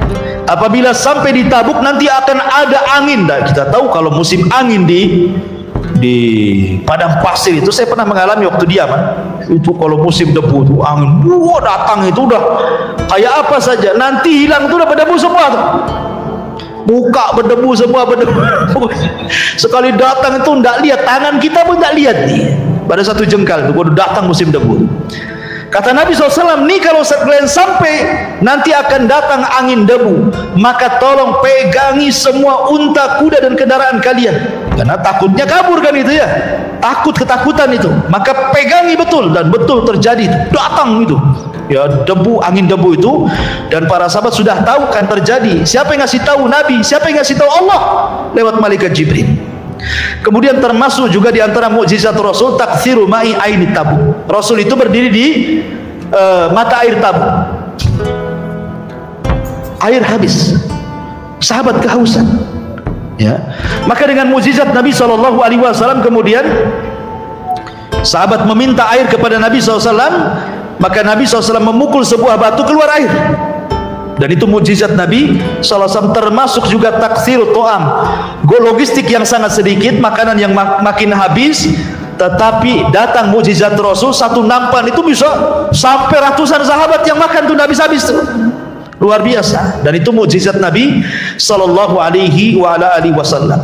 apabila sampai di Tabuk nanti akan ada angin. Dan kita tahu kalau musim angin di padang pasir itu, saya pernah mengalami waktu di Yaman. Itu kalau musim debu itu angin datang itu udah kayak apa saja, nanti hilang itu udah berdebu semua tuh. Muka berdebu semua, berdebu. Sekali datang itu enggak lihat, tangan kita pun enggak lihat nih. Pada satu jengkal itu baru datang musim debu. Kata Nabi SAW, nih kalau kalian sampai nanti akan datang angin debu, maka tolong pegangi semua unta, kuda dan kendaraan kalian, karena takutnya kabur, kan itu ya. Takut, ketakutan itu, maka pegangi betul. Dan betul terjadi, datang itu ya debu, angin debu itu. Dan para sahabat sudah tahu kan terjadi. Siapa yang ngasih tahu? Nabi. Siapa yang ngasih tahu? Allah lewat malaikat Jibril. Kemudian termasuk juga di antara mukjizat Rasul, taksiru ma'i aini Tabuk. Rasul itu berdiri di mata air Tabuk. Air habis, sahabat kehausan. Ya, maka dengan mukjizat Nabi SAW kemudian sahabat meminta air kepada Nabi SAW, maka Nabi SAW memukul sebuah batu, keluar air. Dan itu mukjizat Nabi SAW. Termasuk juga taksir to'am, logistik yang sangat sedikit, makanan yang makin habis, tetapi datang mukjizat Rasul, satu nampan itu bisa sampai ratusan sahabat yang makan tuh habis-habis tuh. Luar biasa. Dan itu mukjizat Nabi sallallahu alaihi wa ala alihi wasallam.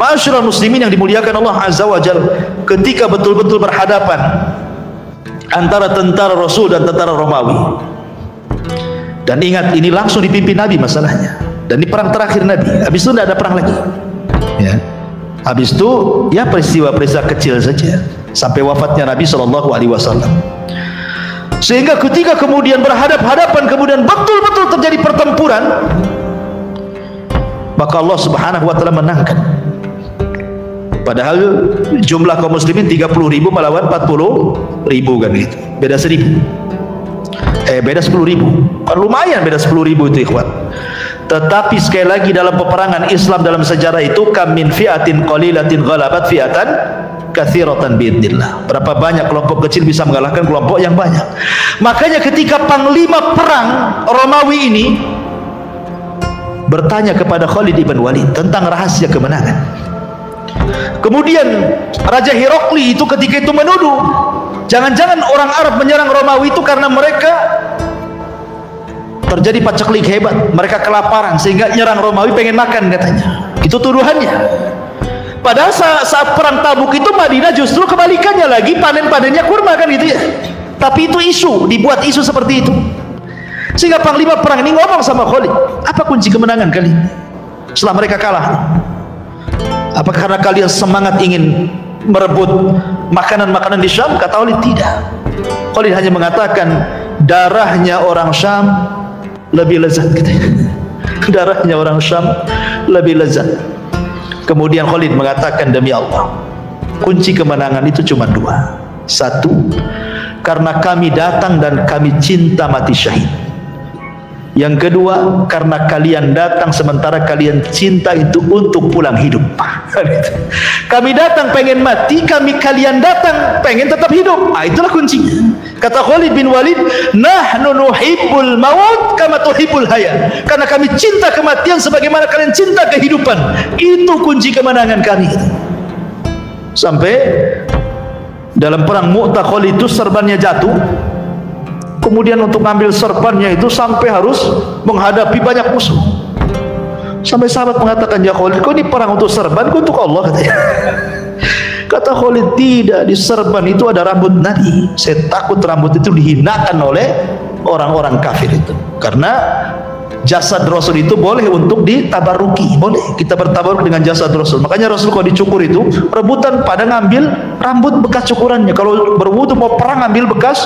Ma'asyiral muslimin yang dimuliakan Allah Azza wa Jalla, ketika betul-betul berhadapan antara tentara Rasul dan tentara Romawi, dan ingat ini langsung dipimpin Nabi masalahnya, dan ini perang terakhir Nabi, habis itu tidak ada perang lagi ya. Habis itu ya peristiwa-peristiwa kecil saja sampai wafatnya Nabi SAW. Sehingga ketika kemudian berhadap-hadapan, kemudian betul-betul terjadi pertempuran, maka Allah Subhanahu wa taala menangkan. Padahal jumlah kaum muslimin 30.000 melawan 40.000 kan gitu. Beda 1.000. Beda 10.000. Lumayan beda 10.000 itu ikhwan. Tetapi sekali lagi dalam peperangan Islam dalam sejarah itu, kam min fi'atin qalilatin ghalabat fi'atan katsiratan biidznillah. Berapa banyak kelompok kecil bisa mengalahkan kelompok yang banyak. Makanya ketika panglima perang Romawi ini bertanya kepada Khalid ibn Walid tentang rahasia kemenangan, kemudian Raja Herakli itu ketika itu menuduh, jangan-jangan orang Arab menyerang Romawi itu karena mereka terjadi paceklik hebat, mereka kelaparan sehingga nyerang Romawi, pengen makan katanya. Itu tuduhannya. Padahal saat perang Tabuk itu Madinah justru kebalikannya lagi, panen-panennya kurma kan gitu ya. Tapi itu isu, dibuat isu seperti itu. Sehingga panglima perang ini ngomong sama Khalid, apa kunci kemenangan kali ini setelah mereka kalah? Apa karena kalian semangat ingin merebut makanan-makanan di Syam? Kata Khalid, tidak. Khalid hanya mengatakan darahnya orang Syam lebih lezat katanya. Darahnya orang Syam lebih lezat. Kemudian Khalid mengatakan, demi Allah, kunci kemenangan itu cuma dua. Satu, karena kami datang dan kami cinta mati syahid. Yang kedua, karena kalian datang sementara kalian cinta itu untuk pulang hidup. Kami datang pengen mati, kalian datang pengen tetap hidup. Itulah kuncinya. Kata Khalid bin Walid, nahnu nuhibbul maut kama tuhibbul hayat. Karena kami cinta kematian sebagaimana kalian cinta kehidupan. Itu kunci kemenangan kami. Sampai dalam perang Mu'tah, Khalid itu serbannya jatuh. Kemudian untuk ngambil serbannya itu sampai harus menghadapi banyak musuh. Sampai sahabat mengatakan, ya Khalid, kau ini perang untuk serban, kau untuk Allah katanya. Kata Khalid, tidak, di serban itu ada rambut Nabi. Saya takut rambut itu dihinakan oleh orang-orang kafir itu. Karena jasad Rasul itu boleh untuk ditabaruki, boleh kita bertabaruk dengan jasad Rasul. Makanya Rasul kalau dicukur itu rebutan pada ngambil rambut bekas cukurannya. Kalau berwudu mau perang ambil bekas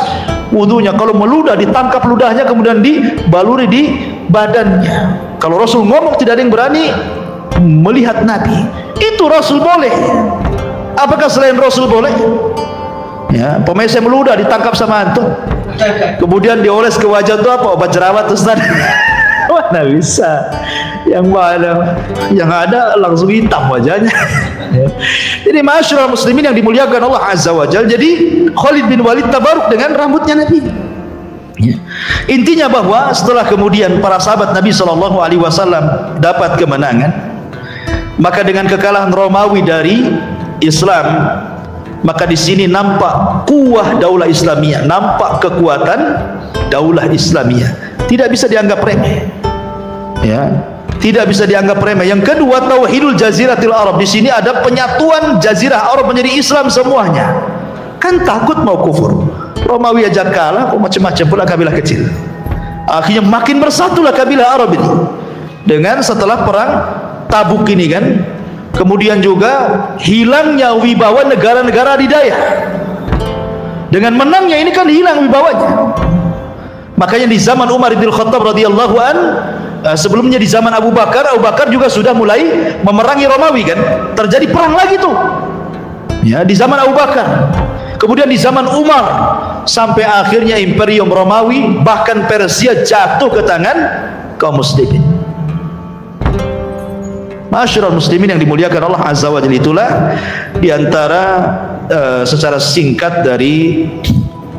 wudunya. Kalau meludah ditangkap ludahnya kemudian dibaluri di badannya. Kalau Rasul ngomong tidak ada yang berani melihat Nabi. Itu Rasul boleh. Apakah selain Rasul boleh? Ya, pemain saya meludah ditangkap sama antum. Kemudian dioles ke wajah itu apa? Obat jerawat Ustaz. Wah, nggak bisa. Yang ada langsung hitam wajahnya. Jadi ma'asyiral muslimin yang dimuliakan Allah Azza wa Jalla, jadi Khalid bin Walid tabaruk dengan rambutnya Nabi. Intinya bahwa setelah kemudian para sahabat Nabi SAW dapat kemenangan, maka dengan kekalahan Romawi dari Islam, maka di sini nampak kuwah daulah Islamiyah, nampak kekuatan daulah Islamiyah. Tidak bisa dianggap remeh. Ya, tidak bisa dianggap remeh. Yang kedua, tauhidul jaziratil Arab. Di sini ada penyatuan jazirah Arab menjadi Islam semuanya. Kan takut mau kufur. Romawi aja kalah, macam-macam pula kabilah kecil. Akhirnya makin bersatulah kabilah Arab ini. Dengan setelah perang Tabuk ini kan, kemudian juga hilangnya wibawa negara-negara adidaya. Dengan menangnya ini kan hilang wibawanya. Makanya di zaman Umar bin Khattab radhiyallahu an, sebelumnya di zaman Abu Bakar juga sudah mulai memerangi Romawi kan. Terjadi perang lagi tuh. Ya, di zaman Abu Bakar. Kemudian di zaman Umar sampai akhirnya Imperium Romawi bahkan Persia jatuh ke tangan kaum muslimin. Ma'asyiral muslimin yang dimuliakan Allah Azza wa Jalla, itulah diantara secara singkat dari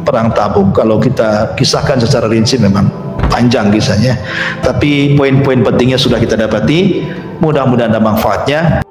perang Tabuk. Kalau kita kisahkan secara rinci memang panjang kisahnya, tapi poin-poin pentingnya sudah kita dapati. Mudah-mudahan ada manfaatnya.